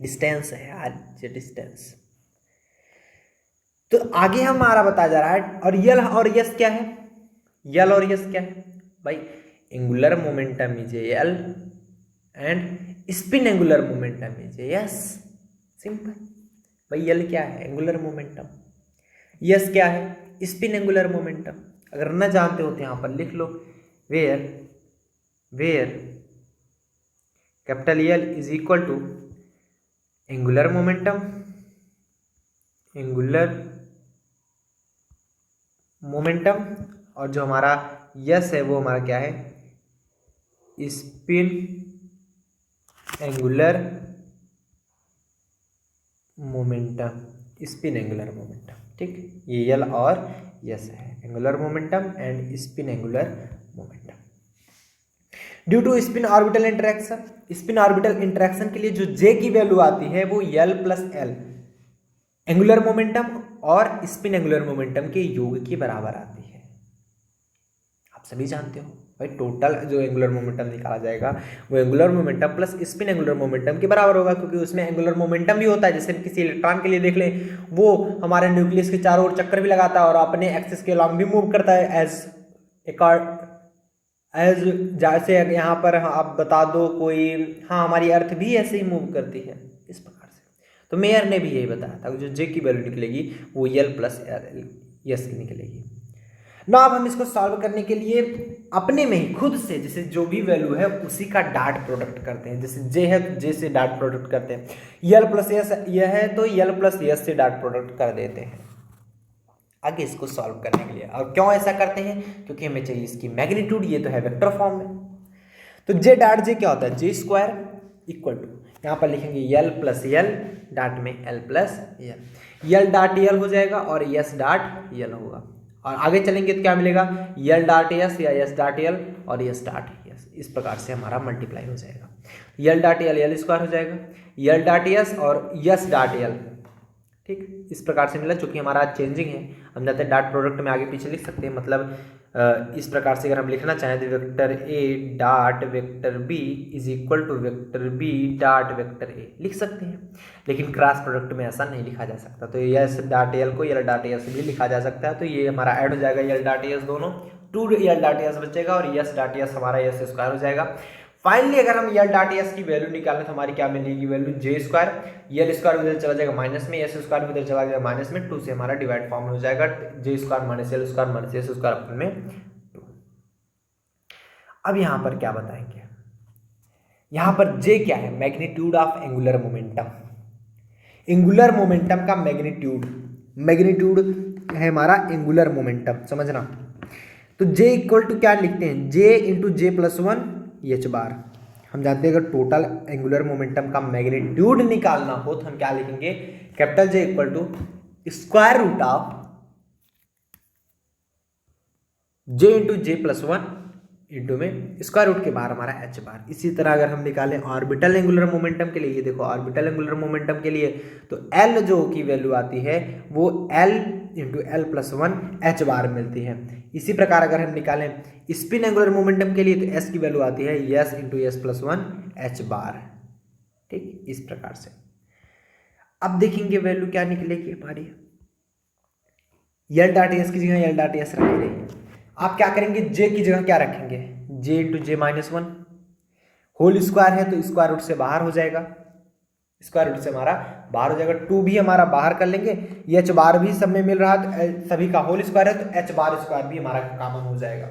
डिस्टेंस है आर, ये डिस्टेंस। तो आगे हमारा बताया जा रहा है, और यल और यस क्या है, यल और यस क्या है भाई, angular momentum is L and spin angular momentum is yes, simple. भाई यल क्या है, एंगुलर मोमेंटम, यस क्या है, स्पिन एंगुलर मोमेंटम। अगर न जानते हो तो यहां पर लिख लो, where capital l is equal to angular momentum और जो हमारा यस है वो हमारा क्या है, spin angular momentum, spin angular momentum, ठीक। ये यल और यस है, angular momentum and spin angular momentum. Due to spin orbital interaction, spin orbital interaction के लिए जो जे की वैल्यू आती है वो l plus l, angular momentum और स्पिन एंगुलर मोमेंटम के योग के बराबर आती है। आप सभी जानते हो भाई, टोटल जो एंगुलर मोमेंटम निकाला जाएगा वो angular momentum plus spin angular momentum के बराबर होगा, क्योंकि उसमें एंगुलर मोमेंटम भी होता है। जैसे किसी इलेक्ट्रॉन के लिए देख लें, वो हमारे न्यूक्लियस के चारों ओर चक्कर भी लगाता है और अपने एक्सिस के अलॉन्ग भी मूव करता है एज जैसे यहाँ पर आप बता दो कोई, हाँ हमारी अर्थ भी ऐसे ही मूव करती है इस प्रकार से। तो मेयर ने भी यही बताया था, जो जे की वैल्यू निकलेगी वो यल प्लस यस की निकलेगी ना। अब हम इसको सॉल्व करने के लिए अपने में ही खुद से, जैसे जो भी वैल्यू है उसी का डॉट प्रोडक्ट करते हैं। जैसे जे है जे से डॉट प्रोडक्ट करते हैं, यल प्लस यस यह है तो यल प्लस यस से डॉट प्रोडक्ट कर देते हैं आगे इसको सॉल्व करने के लिए। और क्यों ऐसा करते हैं, क्योंकि हमें चाहिए इसकी मैग्नीट्यूड, ये तो है वेक्टर फॉर्म में। तो जे डॉट जे क्या होता है, जे स्क्वायर इक्वल टू, यहाँ पर लिखेंगे यल प्लस यल डॉट में एल प्लस यल डॉट यल हो जाएगा और यस डॉट यल होगा। और आगे चलेंगे तो क्या मिलेगा, यल डॉट यस या यस डॉट यल और यस डॉट यस, इस प्रकार से हमारा मल्टीप्लाई हो जाएगा। यल डॉट यल यल स्क्वायर हो जाएगा, यल डॉट यस और यस डॉट यल, ठीक, इस प्रकार से मिला। चूंकि हमारा चेंजिंग है, हम जाते हैं डॉट प्रोडक्ट में आगे पीछे लिख सकते हैं। मतलब इस प्रकार से अगर हम लिखना चाहें तो vector A dot vector B is equal to vector B dot vector A लिख सकते हैं, लेकिन क्रॉस प्रोडक्ट में ऐसा नहीं लिखा जा सकता। तो यस डॉट यल को यल डॉट यस भी लिखा जा सकता है। तो ये हमारा ऐड हो जाएगा यल डॉट यस, दोनों 2 यल डॉट यस बचेगा और यस डॉट यस हमारा यस स्क्वायर हो जाएगा। फाइनली अगर हम यल डॉट यस की वैल्यू निकालें तो हमारी क्या मिलेगी वैल्यू, जे स्क्वायर, यल स्क्वायर उधर चला जाएगा माइनस में, यस स्क्वायर उधर चला जाएगा माइनस में, 2 से हमारा डिवाइड फॉर्म हो जाएगा, जे स्क्वायर माइनस यल square minus yes square upon में 2। अब यहां पर क्या बताएंगे, यहां पर जे क्या है, magnitude of angular momentum. Angular momentum का मैग्नीट्यूड है हमारा एंगुलर मोमेंटम, समझना। तो जे इक्वल टू क्या लिखते हैं, J into J plus 1 H bar. हम जानते हैं अगर टोटल एंगुलर मोमेंटम का मैग्नीट्यूड निकालना हो तो हम क्या लिखेंगे, capital J equal to square root of J into J plus 1 into में स्क्वायर रूट के बाहर हमारा एच बार। इसी तरह अगर हम निकालें ऑर्बिटल एंगुलर मोमेंटम के लिए, ये देखो ऑर्बिटल एंगुलर मोमेंटम के लिए तो एल जो की वैल्यू आती है वो l into l plus 1 H bar मिलती है। इसी प्रकार अगर हम निकालें स्पिन एंगुलर मोमेंटम के लिए तो एस की वैल्यू आती है s into s plus 1 H bar, ठीक, इस प्रकार से। अब देखेंगे वैल्यू क्या निकलेगी हमारी, यल डॉट एस की जगह यल डॉट एस रखी रही है। आप क्या करेंगे, जे की जगह क्या रखेंगे, जे इंटू जे माइनस 1, होल स्क्वायर है तो स्क्वायर रूट से बाहर हो जाएगा, स्क्वायर रूट से हमारा बाहर हो जाएगा, 2 भी हमारा बाहर कर लेंगे, एच बार भी सब में मिल रहा है तो सभी का होल स्क्वायर है तो एच बार स्क्वायर भी हमारा कॉमन हो जाएगा।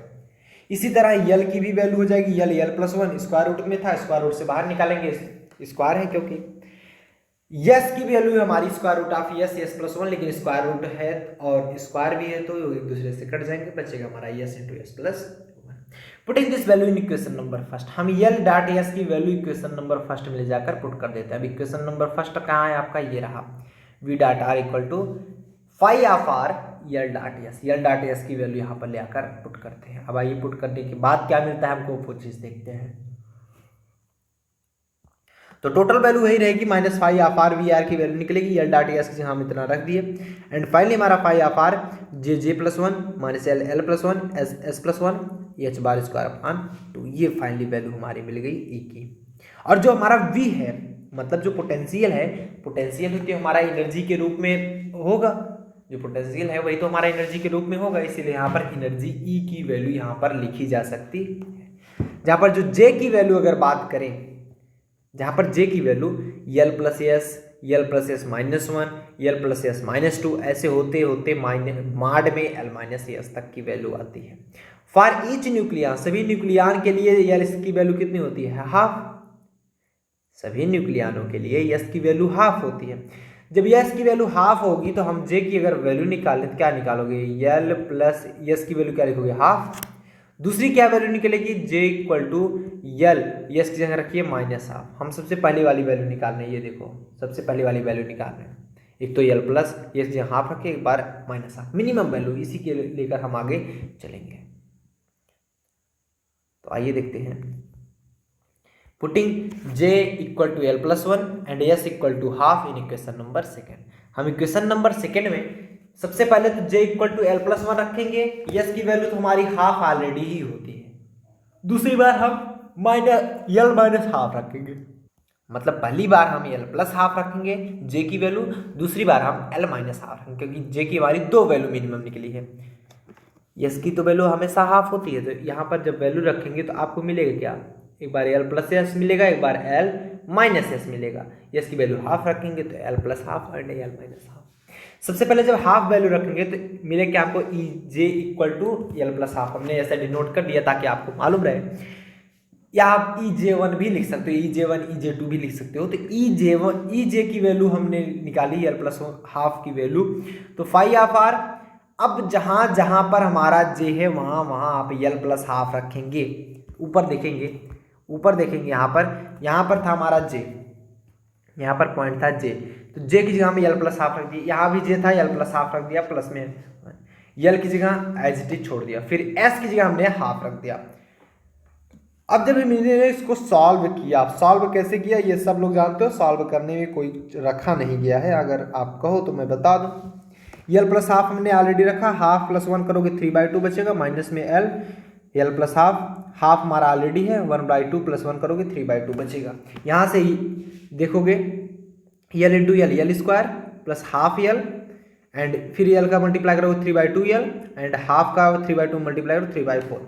इसी तरह यल की भी वैल्यू हो जाएगी, यल प्लस 1 स्क्वायर रूट में था, स्क्वायर रूट से बाहर निकालेंगे, स्क्वायर है क्योंकि। यस की वैल्यू हमारी square root of S plus 1, लेकिन स्क्वायर रूट है और स्क्वायर भी है तो एक दूसरे से कट जाएंगे, बचेगा हमारा yes into yes plus 1। Putting this value in equation number first, हम यल डॉट यस की वैल्यू इक्वेशन नंबर फर्स्ट में ले जाकर पुट कर देते हैं। अब इक्वेशन नंबर फर्स्ट कहाँ है आपका, ये रहा, V dot R equal to phi of R L dot S, L dot S की वैल्यू यहाँ पर ले आकर पुट करते हैं। अब आइए पुट करने के बाद क्या मिलता है हमको वो चीज देखते हैं। तो टोटल वैल्यू वही रहेगी minus phi of R V R की वैल्यू निकलेगी, एल डॉट एस की हम इतना रख दिए। एंड फाइनली हमारा phi of R J J plus one minus L L plus one S S plus one H bar square upon 2, ये finally value हमारी मिल गई ई की। और जो हमारा वी है, मतलब जो पोटेंशियल है, पोटेंशियल होती है हमारा एनर्जी के रूप में होगा, जो पोटेंशियल है वही तो हमारा एनर्जी के रूप में होगा, इसीलिए यहाँ पर एनर्जी ई की वैल्यू यहाँ पर लिखी जा सकती है। जहाँ पर जो जे की वैल्यू अगर बात करें, जहाँ पर जे की वैल्यू यल प्लस एस माइनस वन, यल प्लस एस माइनस टू, ऐसे होते होते माड में एल माइनस एस तक की वैल्यू आती है। फॉर ईच न्यूक्लियन, सभी न्यूक्लियन के लिए यल की वैल्यू कितनी होती है? हाफ। सभी न्यूक्लियनों के लिए यस की वैल्यू हाफ होती है। जब यस की वैल्यू हाफ होगी तो हम जे की अगर वैल्यू निकालें तो क्या निकालोगे? यल प्लस यस की वैल्यू क्या लिखोगे? हाफ। दूसरी क्या वैल्यू निकलेगी? जे इक्वल टू यल, यस की जगह रखिए माइनस हाफ। हम सबसे पहली वाली वैल्यू निकाल रहे हैं, ये देखो सबसे पहली वाली वैल्यू निकाल रहे हैं। एक तो यल प्लस यस की जगह हाफ रखिए, एक बार माइनस हाफ, मिनिमम वैल्यू, इसी के लेकर हम आगे चलेंगे। तो आइए देखते हैं। Putting j equal to L plus one and S equal to half in equation number second. हम इक्वेशन नंबर सेकेंड में सबसे पहले तो j equal to L plus one रखेंगे, यस की वैल्यू तो हमारी हाफ ऑलरेडी ही होती है। दूसरी बार हम एल माइनस हाफ रखेंगे, मतलब पहली बार हम एल प्लस हाफ रखेंगे j की वैल्यू, दूसरी बार हम एल माइनस हाफ रखेंगे, क्योंकि j की हमारी दो वैल्यू मिनिमम निकली है। यस की तो वैल्यू हमेशा हाफ होती है, तो यहाँ पर जब वैल्यू रखेंगे तो आपको मिलेगा क्या? एक बार एल प्लस एस मिलेगा, एक बार एल माइनस एस मिलेगा। एस की वैल्यू हाफ रखेंगे तो L plus half and L minus half. सबसे पहले जब हाफ वैल्यू रखेंगे तो मिले क्या आपको? E j equal to L plus half. हमने ऐसा डिनोट कर दिया ताकि आपको मालूम रहे, या आप ई जे वन भी लिख सकते हो, ई जे वन ई जे टू भी लिख सकते हो। तो ई जे की वैल्यू हमने निकाली एल प्लस हाफ की वैल्यू, तो फाइव ऑफ आर। अब जहां जहां पर हमारा जे है वहां वहां आप एल प्लस हाफ रखेंगे। ऊपर देखेंगे यहाँ पर था हमारा जे, यहाँ पर पॉइंट था जे, तो जे की जगह हम एल प्लस हाफ रख दिया। यहाँ भी जे था, एल प्लस हाफ रख दिया, प्लस में एल की जगह एज इट इज छोड़ दिया। फिर एस की जगह हमने हाफ रख दिया। अब जब हमने इसको सॉल्व किया, सॉल्व कैसे किया ये सब लोग जानते हो, सॉल्व करने में कोई रखा नहीं गया है। अगर आप कहो तो मैं बता दूं। एल प्लस हाफ हमने ऑलरेडी रखा, हाफ प्लस वन करोगे 3/2 बचेगा, माइनस में एल प्लस हाफ हमारा ऑलरेडी है, 1/2 प्लस 1 करोगे 3/2 बचेगा। यहाँ से ही देखोगे L into L square plus half L, and फिर एल का मल्टीप्लाई करोगे 3/2 एल, एंड हाफ का 3/2 मल्टीप्लाई करो 3/4।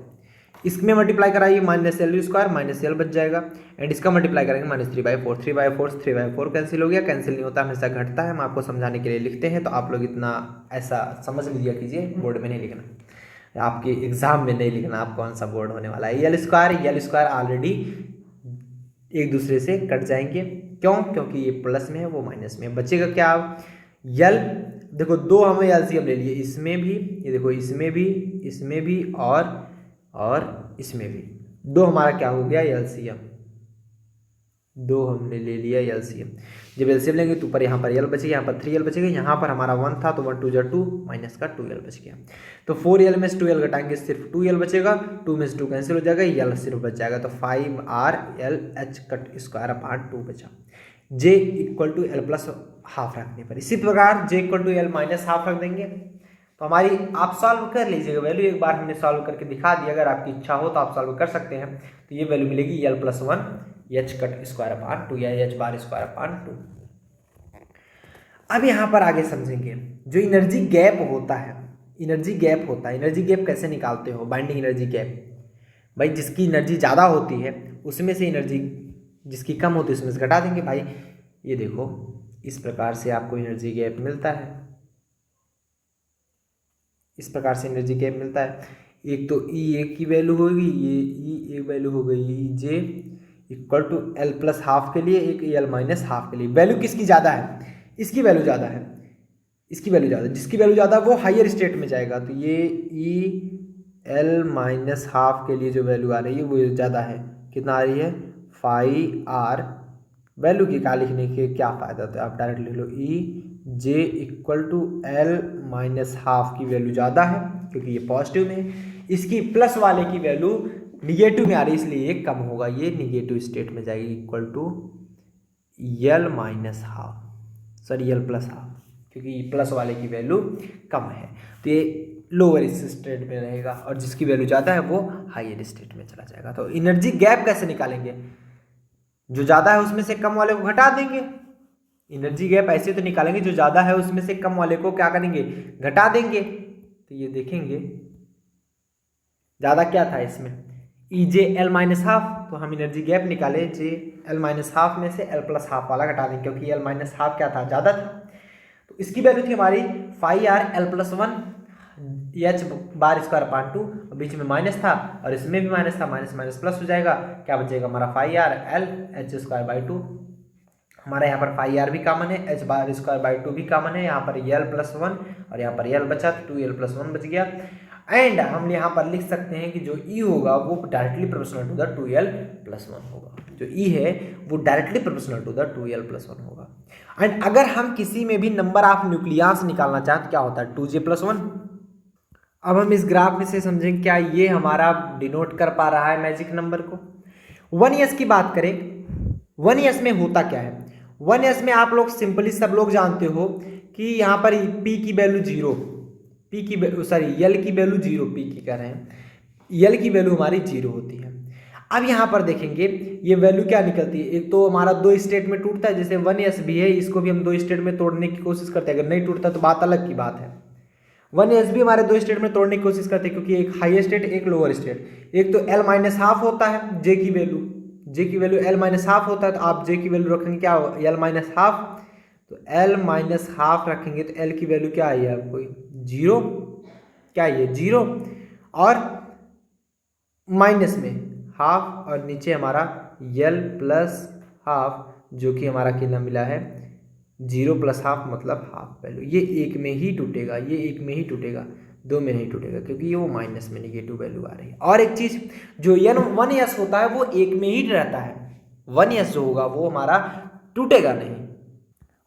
इसमें मल्टीप्लाई कराइए minus L square minus L बच जाएगा, एंड इसका मल्टीप्लाई करेंगे माइनस 3/4 कैंसिल हो गया। कैंसिल नहीं होता, हमेशा घटता है। हम आपको समझाने के लिए लिखते हैं, तो आप लोग इतना ऐसा समझ लिया कीजिए, बोर्ड में नहीं लिखना, आपके एग्जाम में नहीं लिखना आप कौन सा बोर्ड होने वाला है। एल स्क्वायर ऑलरेडी एक दूसरे से कट जाएंगे। क्यों? क्योंकि ये प्लस में है, वो माइनस में है। बचेगा क्या? यल, देखो दो हमें एलसीएम ले लिए, इसमें भी, ये देखो इसमें भी और इसमें भी, दो हमारा क्या हो गया? एलसीएम। दो हमने ले लिया एलसीएम। जब एलसीएम लेंगे तो ऊपर यहाँ पर एल बचेगा, यहाँ पर 3 एल बचेगा, यहाँ पर हमारा 1 था तो 1 2 जा 2 माइनस का 2 एल बच गया। तो 4 एल में से 2 एल घटाएंगे, सिर्फ 2 एल बचेगा, 2 में से 2 कैंसिल हो जाएगा, एल सिर्फ बच जाएगा। तो 5r l h cut square upon 2 बचा। J equal to L plus half रखने पर, इसी प्रकार j equal to l minus half रख देंगे। तो हमारी, आप सॉल्व कर लीजिएगा वैल्यू, एक बार हमने सॉल्व करके दिखा दिया, अगर आपकी इच्छा हो तो आप सॉल्व कर सकते हैं। तो ये वैल्यू मिलेगी L plus 1 H cut square upon 2 या एच बार स्क्वायर अपॉन 2। अब यहाँ पर आगे समझेंगे जो एनर्जी गैप होता है, एनर्जी गैप कैसे निकालते हो? बाइंडिंग एनर्जी गैप, भाई जिसकी एनर्जी ज़्यादा होती है उसमें से एनर्जी, जिसकी कम होती है उसमें से घटा देंगे। भाई ये देखो इस प्रकार से आपको एनर्जी गैप मिलता है, इस प्रकार से एनर्जी गैप मिलता है। एक तो ई एक की वैल्यू होगी, ये ई एक वैल्यू हो गई, E j equal to L plus half के लिए, एक एल माइनस हाफ के लिए। वैल्यू किसकी ज़्यादा है? इसकी वैल्यू ज़्यादा है, इसकी वैल्यू ज़्यादा, जिसकी वैल्यू ज़्यादा वो हायर स्टेट में जाएगा। तो ये ई एल माइनस हाफ के लिए जो वैल्यू आ रही है वो ज़्यादा है। कितना आ रही है? 5r। वैल्यू की क्या लिखने के क्या फ़ायदा? तो आप डायरेक्ट लिख लो E j equal to l minus half की वैल्यू ज़्यादा है क्योंकि ये पॉजिटिव में है, इसकी प्लस वाले की वैल्यू निगेटिव में आ रही है इसलिए ये कम होगा, ये निगेटिव स्टेट में जाएगी, equal to L minus half, sorry L plus half, क्योंकि प्लस वाले की वैल्यू कम है तो ये लोअर स्टेट में रहेगा और जिसकी वैल्यू ज़्यादा है वो हायर स्टेट में चला जाएगा। तो एनर्जी गैप कैसे निकालेंगे? जो ज़्यादा है उसमें से कम वाले को घटा देंगे। एनर्जी गैप ऐसे तो निकालेंगे, जो ज़्यादा है उसमें से कम वाले को क्या करेंगे? घटा देंगे। तो ये देखेंगे ज़्यादा क्या था इसमें, ई जे एल माइनस हाफ, तो हम एनर्जी गैप निकाले जे एल माइनस हाफ में से एल प्लस हाफ वाला घटा देंगे, क्योंकि एल माइनस हाफ क्या था? ज़्यादा था। तो इसकी वैल्यू थी हमारी phi are l plus one H bar square upon 2, बीच में माइनस था और इसमें भी माइनस था, माइनस माइनस प्लस हो जाएगा, क्या बचेगा हमारा phi are L H square by 2। हमारा यहाँ पर फाई आर भी कॉमन है, एच बार स्क्वायर बाई 2 भी कॉमन है, यहाँ पर एल प्लस वन और यहाँ पर एल बचा, 2l प्लस वन बच गया। एंड हम यहाँ पर लिख सकते हैं कि जो ई होगा वो directly proportional to the 2l plus one होगा। जो ई है वो directly proportional to the 2l plus one होगा। एंड अगर हम किसी में भी नंबर ऑफ न्यूक्लियस निकालना चाहें तो क्या होता है? 2j plus one. अब हम इस ग्राफ में से समझें क्या ये हमारा डिनोट कर पा रहा है मैजिक नंबर को। 1s की बात करें, 1s में होता क्या है? 1s में आप लोग सिंपली सब लोग जानते हो कि यहाँ पर p की वैल्यू जीरो, p की सॉरी l की वैल्यू जीरो, p की कह रहे हैं, l की वैल्यू हमारी जीरो होती है। अब यहाँ पर देखेंगे ये वैल्यू क्या निकलती है, एक तो हमारा दो स्टेट में टूटता है, जैसे 1s भी है, इसको भी हम दो स्टेट में तोड़ने की कोशिश करते हैं, अगर नहीं टूटता तो बात अलग की बात है। 1s भी हमारे दो स्टेट में तोड़ने की कोशिश करते हैं, क्योंकि एक हाई स्टेट एक लोअर स्टेट, एक तो l माइनस हाफ होता है, j की वैल्यू l माइनस हाफ होता है, तो आप j की वैल्यू रखेंगे क्या हो? l माइनस हाफ, तो l माइनस हाफ रखेंगे तो l की वैल्यू क्या आई है आपको? जीरो। क्या ये जीरो और माइनस में हाफ और नीचे हमारा l प्लस हाफ, जो कि हमारा कितना मिला है? जीरो प्लस हाफ मतलब हाफ वैल्यू। ये एक में ही टूटेगा, ये एक में ही टूटेगा, दो में नहीं टूटेगा, क्योंकि ये वो माइनस में निगेटिव वैल्यू आ रही है। और एक चीज जो n1s होता है वो एक में ही रहता है, 1s जो होगा वो हमारा टूटेगा नहीं।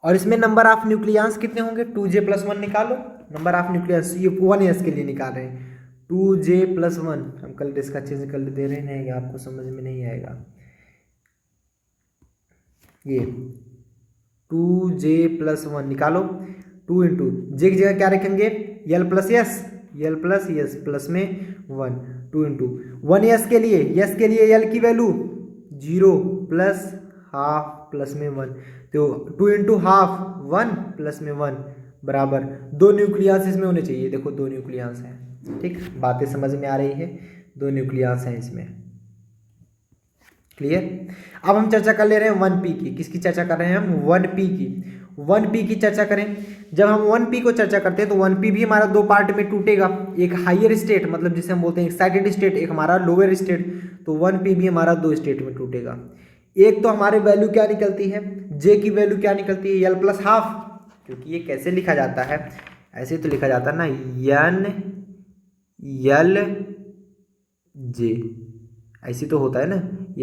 और इसमें नंबर ऑफ न्यूक्लियस कितने होंगे? 2j प्लस वन निकालो, नंबर ऑफ न्यूक्लियस ये 1s के लिए निकाल रहे हैं, 2j प्लस वन। हम कल इसका चेंज कर दे रहे हैं, आपको समझ में नहीं आएगा। ये 2j प्लस वन निकालो, 2 इंटू जे की जगह क्या रखेंगे? यल प्लस यस प्लस में 1, 2 इंटू 1s के लिए, यस के लिए यल की value zero plus half plus में 1, तो 2 इंटू हाफ 1 प्लस में 1 बराबर दो न्यूक्लियस इसमें होने चाहिए। देखो दो न्यूक्लियस हैं, ठीक, बातें समझ में आ रही है, दो न्यूक्लियस हैं इसमें, क्लियर। अब हम चर्चा कर ले रहे हैं 1p की। किसकी चर्चा कर रहे हैं हम? 1p की। 1p की चर्चा करें, जब हम 1p को चर्चा करते हैं तो 1p भी हमारा दो पार्ट में टूटेगा, एक हायर स्टेट मतलब जिसे हम बोलते हैं एक्साइटेड स्टेट, एक हमारा लोअर स्टेट, तो 1p भी हमारा दो स्टेट में टूटेगा। एक तो हमारे वैल्यू क्या निकलती है? j की वैल्यू क्या निकलती है? l प्लस हाफ, क्योंकि ये कैसे लिखा जाता है? ऐसे तो लिखा जाता है ना, n l j, ऐसी तो होता है ना,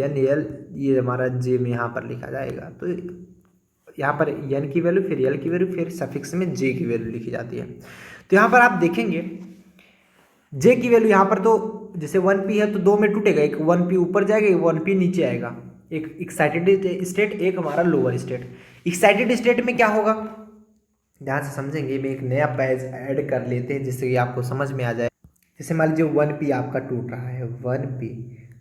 n l, ये हमारा j में यहाँ पर लिखा जाएगा, तो यहाँ पर n की वैल्यू, फिर l की वैल्यू, फिर सफिक्स में j की वैल्यू लिखी जाती है। तो यहाँ पर आप देखेंगे j की वैल्यू यहाँ पर तो जैसे 1p है तो दो में टूटेगा, एक 1p ऊपर जाएगा, एक 1p नीचे आएगा, एक एक्साइटेड स्टेट, एक हमारा लोअर स्टेट। एक्साइटेड स्टेट में क्या होगा, ध्यान से समझेंगे। मैं एक नया पेज ऐड कर लेते हैं जिससे कि आपको समझ में आ जाए। जैसे मान लीजिए 1p आपका टूट रहा है, 1p,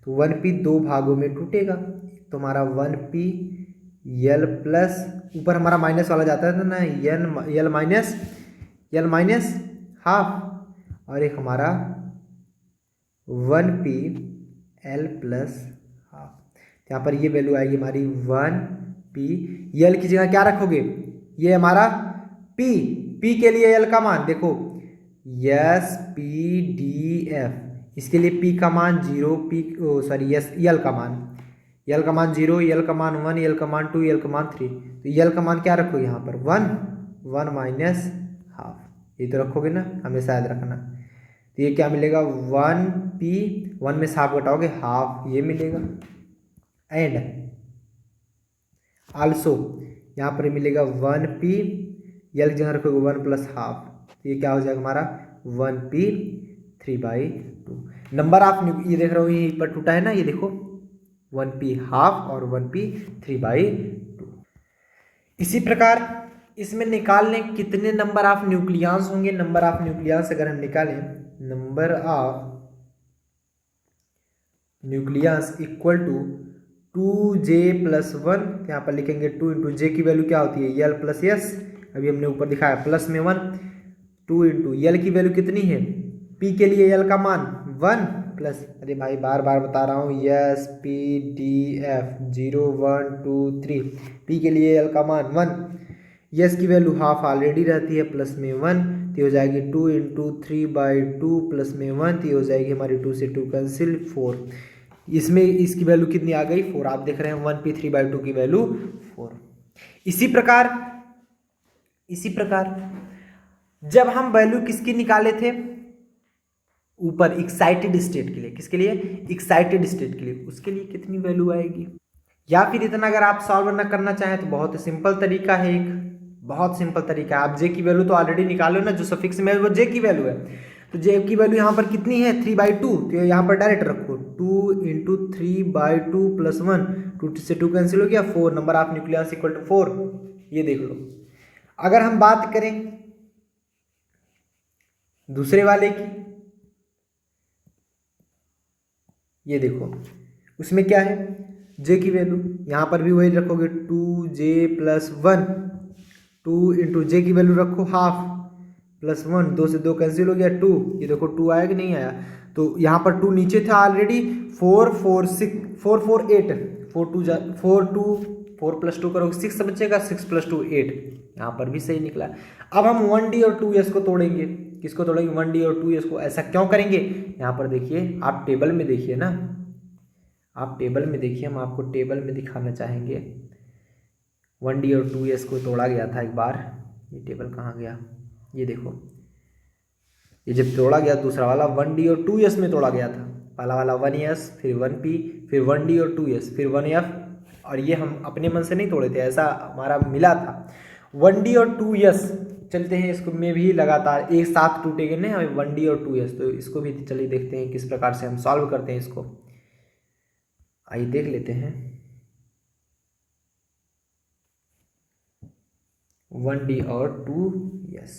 तो 1p दो भागों में टूटेगा, तो हमारा 1p l प्लस, ऊपर हमारा माइनस वाला जाता है ना, l माइनस हाफ, और एक हमारा 1p l प्लस हाफ। यहाँ पर ये वैल्यू आएगी हमारी 1p, l की जगह क्या रखोगे? ये हमारा p के लिए l का मान देखो, यस पी डी एफ, इसके लिए p का मान 0, l का मान 0, l का मान 1, l का मान 2, l का मान 3, तो l का मान क्या रखो यहाँ पर? 1 माइनस हाफ, ये तो रखोगे ना, हमेशा याद रखना। तो ये क्या मिलेगा? 1p, 1 में से हाफ घटाओगे हाफ, ये मिलेगा। एंड आल्सो यहाँ पर मिलेगा 1p, l की जगह रखोगे 1 प्लस हाफ, तो ये क्या हो जाएगा हमारा? 1p 3/2। नंबर ऑफ, ये देख रहे हो यहीं पर टूटा है ना, ये देखो 1p हाफ और 1p 3/2। इसी प्रकार इसमें निकालने कितने नंबर ऑफ न्यूक्लियस होंगे। नंबर ऑफ न्यूक्लियस अगर हम निकालें, number of nucleus equal to 2j+1, यहाँ पर लिखेंगे 2 इंटू जे की वैल्यू क्या होती है L प्लस एस, अभी हमने ऊपर दिखाया प्लस में 1, 2 इंटू L की वैल्यू कितनी है, P के लिए L का मान 1 प्लस, अरे भाई बार बार बता रहा हूँ, S P D F 0 1 2 3, P के लिए L का मान 1, S की वैल्यू हाफ ऑलरेडी रहती है प्लस में 1, तो हो जाएगी 2 इंटू 3/2 प्लस में 1, तो हो जाएगी हमारी 2 से 2 कैंसिल 4, इसमें इसकी वैल्यू कितनी आ गई 4, आप देख रहे हैं 1P 3/2 की वैल्यू 4। इसी प्रकार जब हम वैल्यू किसकी निकाले थे ऊपर एक्साइटेड स्टेट के लिए, किसके लिए, एक्साइटेड स्टेट के लिए, उसके लिए कितनी वैल्यू आएगी। या फिर इतना अगर आप सॉल्व ना करना चाहें तो बहुत सिंपल तरीका है, एक बहुत सिंपल तरीका है, आप जे की वैल्यू तो ऑलरेडी निकालो ना, जो सफिक्स में है वो जे की वैल्यू है, तो जे की वैल्यू यहाँ पर कितनी है 3/2, तो यहाँ पर डायरेक्ट रखो 2 इंटू 3/2 प्लस 1, 2 से 2 कैंसिल हो गया 4, number of nucleus equal to 4, ये देख लो। अगर हम बात करें दूसरे वाले की, ये देखो उसमें क्या है जे की वैल्यू, यहाँ पर भी वही रखोगे 2j+1, 2 इंटू जे की वैल्यू रखो हाफ प्लस 1, 2 से 2 कैंसिल हो गया 2, ये देखो 2 आया कि नहीं आया, तो यहाँ पर 2 नीचे था ऑलरेडी, 4 4 6 4 4 8, 4 प्लस 2 करोगे 6 बचेगा, 6 प्लस 2 8, यहाँ पर भी सही निकला। अब हम 1D और 2S को तोड़ेंगे, किसको तोड़ेंगे 1D और 2S को, ऐसा क्यों करेंगे, यहाँ पर देखिए आप टेबल में देखिए ना, आप टेबल में देखिए, हम आपको टेबल में दिखाना चाहेंगे, 1D और 2S को तोड़ा गया था एक बार, ये टेबल कहाँ गया, ये देखो, ये जब तोड़ा गया दूसरा वाला 1D और 2S में तोड़ा गया था, पहला वाला 1S फिर 1P फिर 1D और 2S फिर 1F, और ये हम अपने मन से नहीं तोड़े थे, ऐसा हमारा मिला था। 1D और 2S चलते हैं, इसको में भी लगातार एक साथ टूटेंगे ना हमें 1D और 2S, तो इसको भी चलिए देखते हैं किस प्रकार से हम सॉल्व करते हैं इसको, आइए देख लेते हैं। 1D और 2S,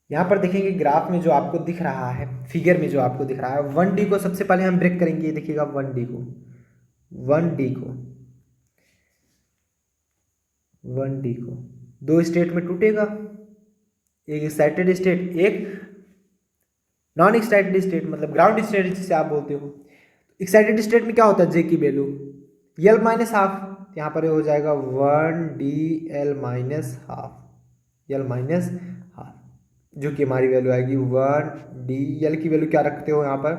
यहाँ पर देखेंगे ग्राफ में जो आपको दिख रहा है, फिगर में जो आपको दिख रहा है, 1D को सबसे पहले हम ब्रेक करेंगे, ये देखिएगा 1D को 1D को 2 स्टेट में टूटेगा, एक एक्साइटेड स्टेट, एक नॉन एक्साइटेड स्टेट, मतलब ग्राउंड स्टेट जिसे आप बोलते हो। एक्साइटेड स्टेट में क्या होता है जे की वैल्यू L माइनस हाफ, यहाँ पर हो जाएगा 1DL minus half, L minus half, जो कि हमारी वैल्यू आएगी 1D, L की वैल्यू क्या रखते हो यहाँ पर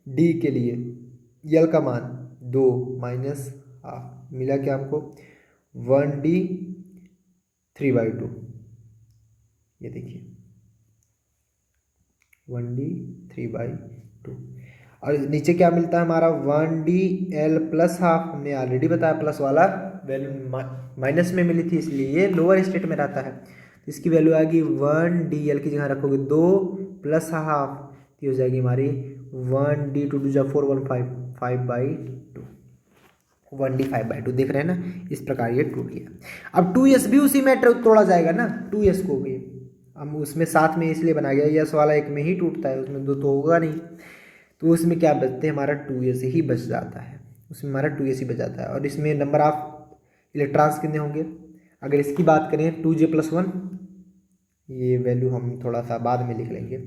D के लिए, L का मान 2 माइनस हाफ, मिला क्या हमको 1D 3/2, ये देखिए 1D 3/2, और नीचे क्या मिलता है हमारा 1DL प्लस हाफ, हमने ऑलरेडी बताया प्लस वाला वैल्यू माइनस में मिली थी, इसलिए ये लोअर स्टेट में रहता है, तो इसकी वैल्यू आएगी 1DL की जगह रखोगे 2 प्लस हाफ, ये हो जाएगी हमारी 1D 2 2 4 1 5 5/2, 1D 5/2, देख रहे हैं ना, इस प्रकार ये टूट गया। अब 2S भी उसी में तोड़ा जाएगा ना, 2S को भी हम उसमें साथ में इसलिए बनाया गया, यस वाला एक में ही टूटता है, उसमें दो तो होगा नहीं, तो उसमें क्या बचते हैं हमारा 2S ही बच जाता है, उसमें हमारा 2S ही बच जाता है, और इसमें नंबर ऑफ इलेक्ट्रॉन्स कितने होंगे, अगर इसकी बात करें 2J+1, ये वैल्यू हम थोड़ा सा बाद में लिख लेंगे,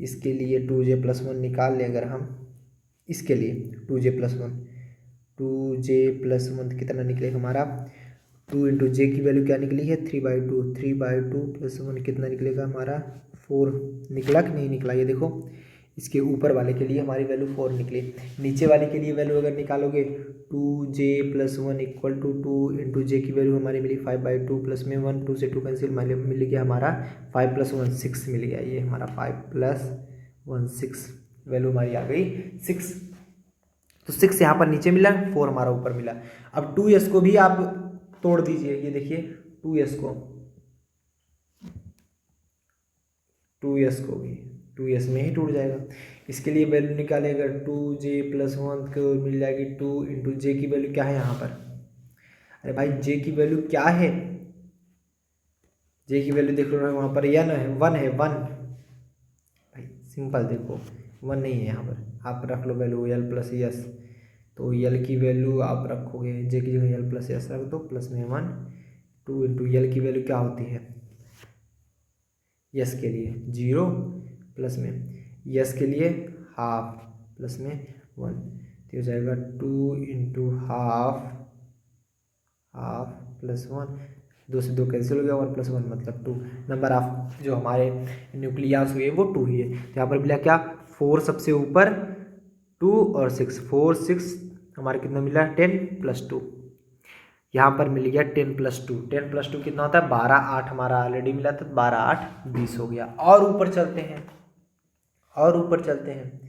इसके लिए 2J+1 निकाल लें अगर हम, इसके लिए 2J+1 कितना निकलेगा हमारा, 2 इंटू जे की वैल्यू क्या निकली है 3/2, 3/2 प्लस 1 कितना निकलेगा हमारा 4, निकला कि नहीं निकला, ये देखो इसके ऊपर वाले के लिए हमारी वैल्यू 4 निकली, नीचे वाले के लिए वैल्यू अगर निकालोगे 2J+1 इक्वल टू 2 इंटू जे की वैल्यू हमारी मिली 5/2 प्लस में 1, 2 से 2 कैंसिल, मिल गया हमारा 5 + 1 6 मिल गया, ये हमारा 5 + 1 6, वैल्यू हमारी आ गई 6, तो 6 यहाँ पर नीचे मिला, 4 हमारा ऊपर मिला। अब 2S को भी आप तोड़ दीजिए, ये देखिए 2S को भी 2S में ही टूट जाएगा, इसके लिए वैल्यू निकालें अगर 2J+1 को मिल जाएगी 2 इंटू जे की वैल्यू क्या है यहाँ पर अरे भाई जे की वैल्यू क्या है, जे की वैल्यू देख लो वहाँ पर एन है, 1 है, 1 भाई सिंपल देखो 1 नहीं है यहाँ पर, आप रख low value L plus S, तो यल की वैल्यू आप रखोगे जे की जगह एल प्लस एस रख दो, प्लस में 1 2 इंटू यल की वैल्यू क्या होती है यस के लिए 0, प्लस में यस के लिए हाफ, प्लस में 1, तो हो जाएगा 2 इंटू हाफ, हाफ प्लस 1, 2 से 2 कैंसिल हो गया, 1 प्लस 1 मतलब 2, नंबर ऑफ जो हमारे न्यूक्लियस हुए वो 2 ही है। तो यहाँ पर मिला क्या 4 सबसे ऊपर, 2 और 6, 4 6 हमारे कितना मिला 10 प्लस 2, यहाँ पर मिल गया 10 प्लस 2, 10 प्लस 2 कितना होता है 12, 8 हमारा ऑलरेडी मिला था, 12 8 20 हो गया। और ऊपर चलते हैं, और ऊपर चलते हैं,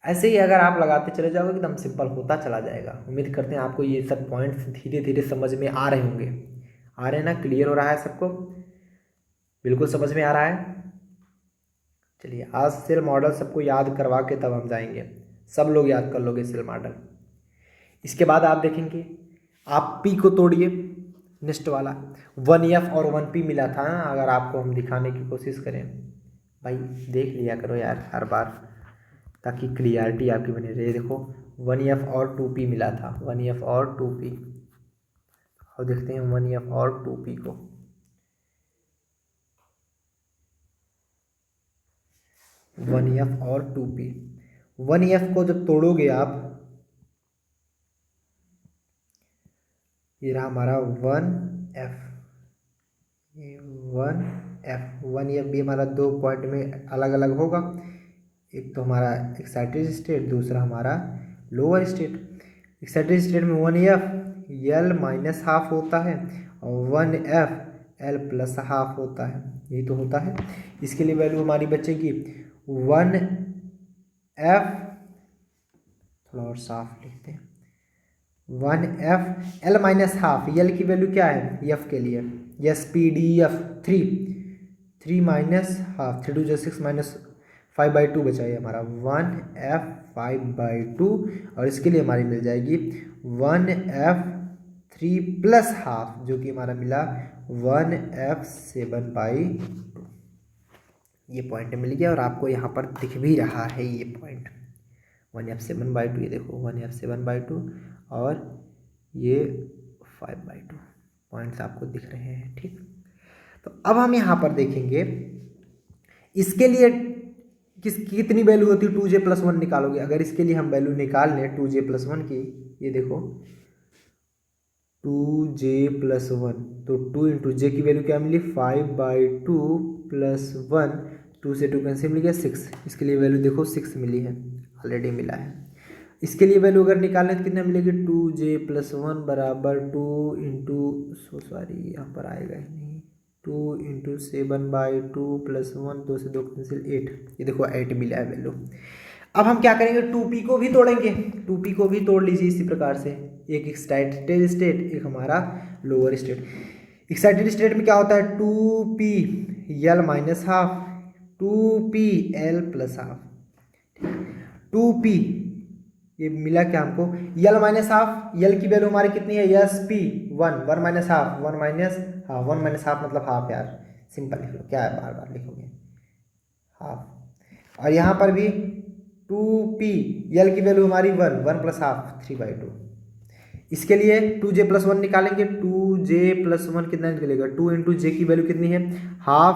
ऐसे ही अगर आप लगाते चले जाओगे एकदम सिंपल होता चला जाएगा। उम्मीद करते हैं आपको ये सब पॉइंट्स धीरे धीरे समझ में आ रहे होंगे, आ रहे हैं ना, क्लियर हो रहा है सबको, बिल्कुल समझ में आ रहा है। चलिए आज सेल मॉडल सबको याद करवा के तब हम जाएंगे, सब लोग याद कर लोगे सेल मॉडल। इसके बाद आप देखेंगे आप पी को तोड़िए, नेक्स्ट वाला 1F और 1P मिला था, अगर आपको हम दिखाने की कोशिश करें भाई देख लिया करो यार हर बार, ताकि क्लियरिटी आपकी बनी रहे। देखो 1F और 2P मिला था, 1F और 2P, और देखते हैं 1F और 2P को, वन एफ और 2P, 1F को जब तोड़ोगे आप, ये रहा हमारा 1F, ये 1F भी हमारा 2 पॉइंट में अलग अलग होगा, एक तो हमारा एक्साइटेड स्टेट, दूसरा हमारा लोअर स्टेट। एक्साइटेड स्टेट में 1F L माइनस हाफ होता है और 1F L प्लस हाफ होता है, यही तो होता है। इसके लिए वैल्यू हमारी बचेगी 1F, थोड़ा और साफ लिखते हैं, 1F L minus half, L की वैल्यू क्या है F के लिए, SPDF 3 माइनस हाफ, 3 2 6 माइनस 5/2 बचा है हमारा 1F 5/2, और इसके लिए हमारी मिल जाएगी 1F 3 प्लस हाफ, जो कि हमारा मिला 1F 7/2। ये पॉइंट मिल गया और आपको यहाँ पर दिख भी रहा है ये पॉइंट 1F 7/2, ये देखो 1F 7/2 और ये 5/2 पॉइंट्स आपको दिख रहे हैं, ठीक। तो अब हम यहाँ पर देखेंगे इसके लिए कितनी वैल्यू होती है 2J + 1 निकालोगे। अगर इसके लिए हम वैल्यू निकाल लें 2J + 1 की, ये देखो 2J + 1, तो 2 इंटू जे की वैल्यू क्या मिली 5/2 प्लस 1, 2 से 2 कैंसिल मिल गया 6, इसके लिए वैल्यू देखो 6 मिली है, ऑलरेडी मिला है। इसके लिए वैल्यू अगर निकालें तो कितना मिलेगी 2J + 1 बराबर 2 इंटू यहाँ पर आएगा ही नहीं, 2 इंटू 7/2 प्लस 1, 2 से 2 कैंसिल 8, ये देखो 8 मिला है वैल्यू। अब हम क्या करेंगे 2P को भी तोड़ेंगे, 2P को भी तोड़ लीजिए इसी प्रकार से, एक एक्साइटेड स्टेट एक हमारा लोअर स्टेट। एक्साइटेड स्टेट में क्या होता है 2P L minus half, 2P L plus half, 2P ये मिला क्या हमको L माइनस हाफ, L की वैल्यू हमारी कितनी है SP 1 minus half, 1 minus half मतलब हाफ यार, सिंपल लिख लो, क्या है बार बार लिखोगे हाफ। और यहाँ पर भी 2P L की वैल्यू हमारी 1 प्लस हाफ 3/2। इसके लिए 2J + 1 निकालेंगे, 2J + 1 कितना निकलेगा 2 इंटू जे की वैल्यू कितनी है हाफ,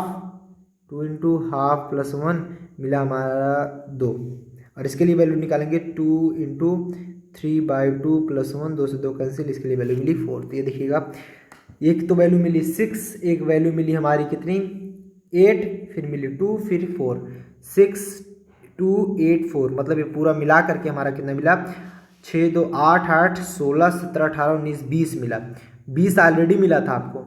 2 इंटू हाफ प्लस 1 मिला हमारा 2, और इसके लिए वैल्यू निकालेंगे 2 इंटू 3/2 प्लस 1, 2 से 2 कैंसिल, इसके लिए वैल्यू मिली 4। तो ये देखिएगा एक तो वैल्यू मिली 6, एक वैल्यू मिली हमारी कितनी 8, फिर मिली 2, फिर 4, 6 2 8 4, मतलब ये पूरा मिला करके हमारा कितना मिला 6 2 8 8 16 17 18 19 20 मिला, 20 ऑलरेडी मिला था आपको,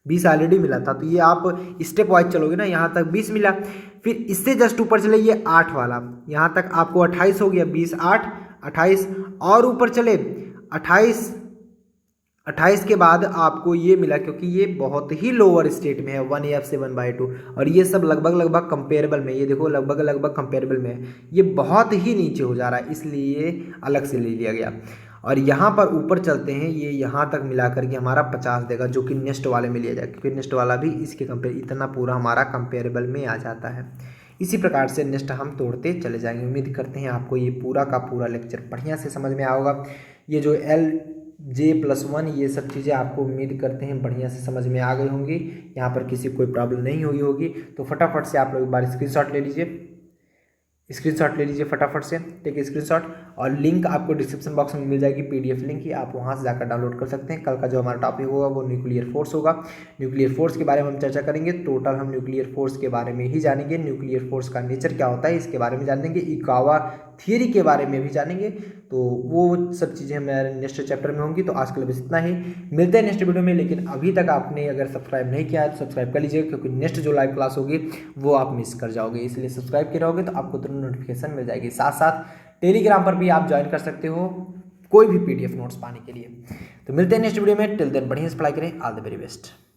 20 ऑलरेडी मिला था। तो ये आप स्टेप वाइज चलोगे ना, यहाँ तक 20 मिला, फिर इससे जस्ट ऊपर चले ये 8 वाला, यहाँ तक आपको 28 हो गया, 20 8 28, और ऊपर चले 28 के बाद आपको ये मिला, क्योंकि ये बहुत ही लोअर स्टेट में है 1F 7/2, और ये सब लगभग कंपेरेबल में, ये देखो लगभग कंपेरेबल में है, ये बहुत ही नीचे हो जा रहा है, इसलिए अलग से ले लिया गया। और यहाँ पर ऊपर चलते हैं, ये यहाँ तक मिला करके हमारा 50 देगा, जो कि नेक्स्ट वाले में लिया जाएगा, क्योंकि नेक्स्ट वाला भी इसके कंपेयर इतना पूरा हमारा कंपेरेबल में आ जाता है। इसी प्रकार से नेक्स्ट हम तोड़ते चले जाएंगे। उम्मीद करते हैं आपको ये पूरा का पूरा लेक्चर बढ़िया से समझ में आया होगा। ये जो LJ+1 ये सब चीज़ें आपको उम्मीद करते हैं बढ़िया से समझ में आ गई होंगी, यहाँ पर किसी कोई प्रॉब्लम नहीं हुई होगी। तो फटाफट से आप लोग एक बार स्क्रीनशॉट ले लीजिए फटाफट से, टेक स्क्रीनशॉट, और लिंक आपको डिस्क्रिप्शन बॉक्स में मिल जाएगी, PDF लिंक की, आप वहां से जाकर डाउनलोड कर सकते हैं। कल का जो हमारा टॉपिक होगा वो न्यूक्लियर फोर्स होगा। न्यूक्लियर फोर्स के बारे में हम चर्चा करेंगे। टोटल हम न्यूक्लियर फोर्स के बारे में ही जानेंगे, न्यूक्लियर फोर्स का नेचर क्या होता है इसके बारे में जानेंगे, इकावा थियरी के बारे में भी जानेंगे। तो वो सब चीज़ें हमारे नेक्स्ट चैप्टर में होंगी। तो आज के लिए बस इतना ही, मिलते हैं नेक्स्ट वीडियो में। लेकिन अभी तक आपने अगर सब्सक्राइब नहीं किया है तो सब्सक्राइब कर लीजिएगा, क्योंकि नेक्स्ट जो लाइव क्लास होगी वो आप मिस कर जाओगे, इसलिए सब्सक्राइब किए रहोगे तो आपको तुरंत नोटिफिकेशन मिल जाएगी। साथ साथ टेलीग्राम पर भी आप ज्वाइन कर सकते हो कोई भी PDF नोट्स पाने के लिए। तो मिलते हैं नेक्स्ट वीडियो में, टिल देन बढ़िया से पढ़ाई करें, ऑल द वेरी बेस्ट।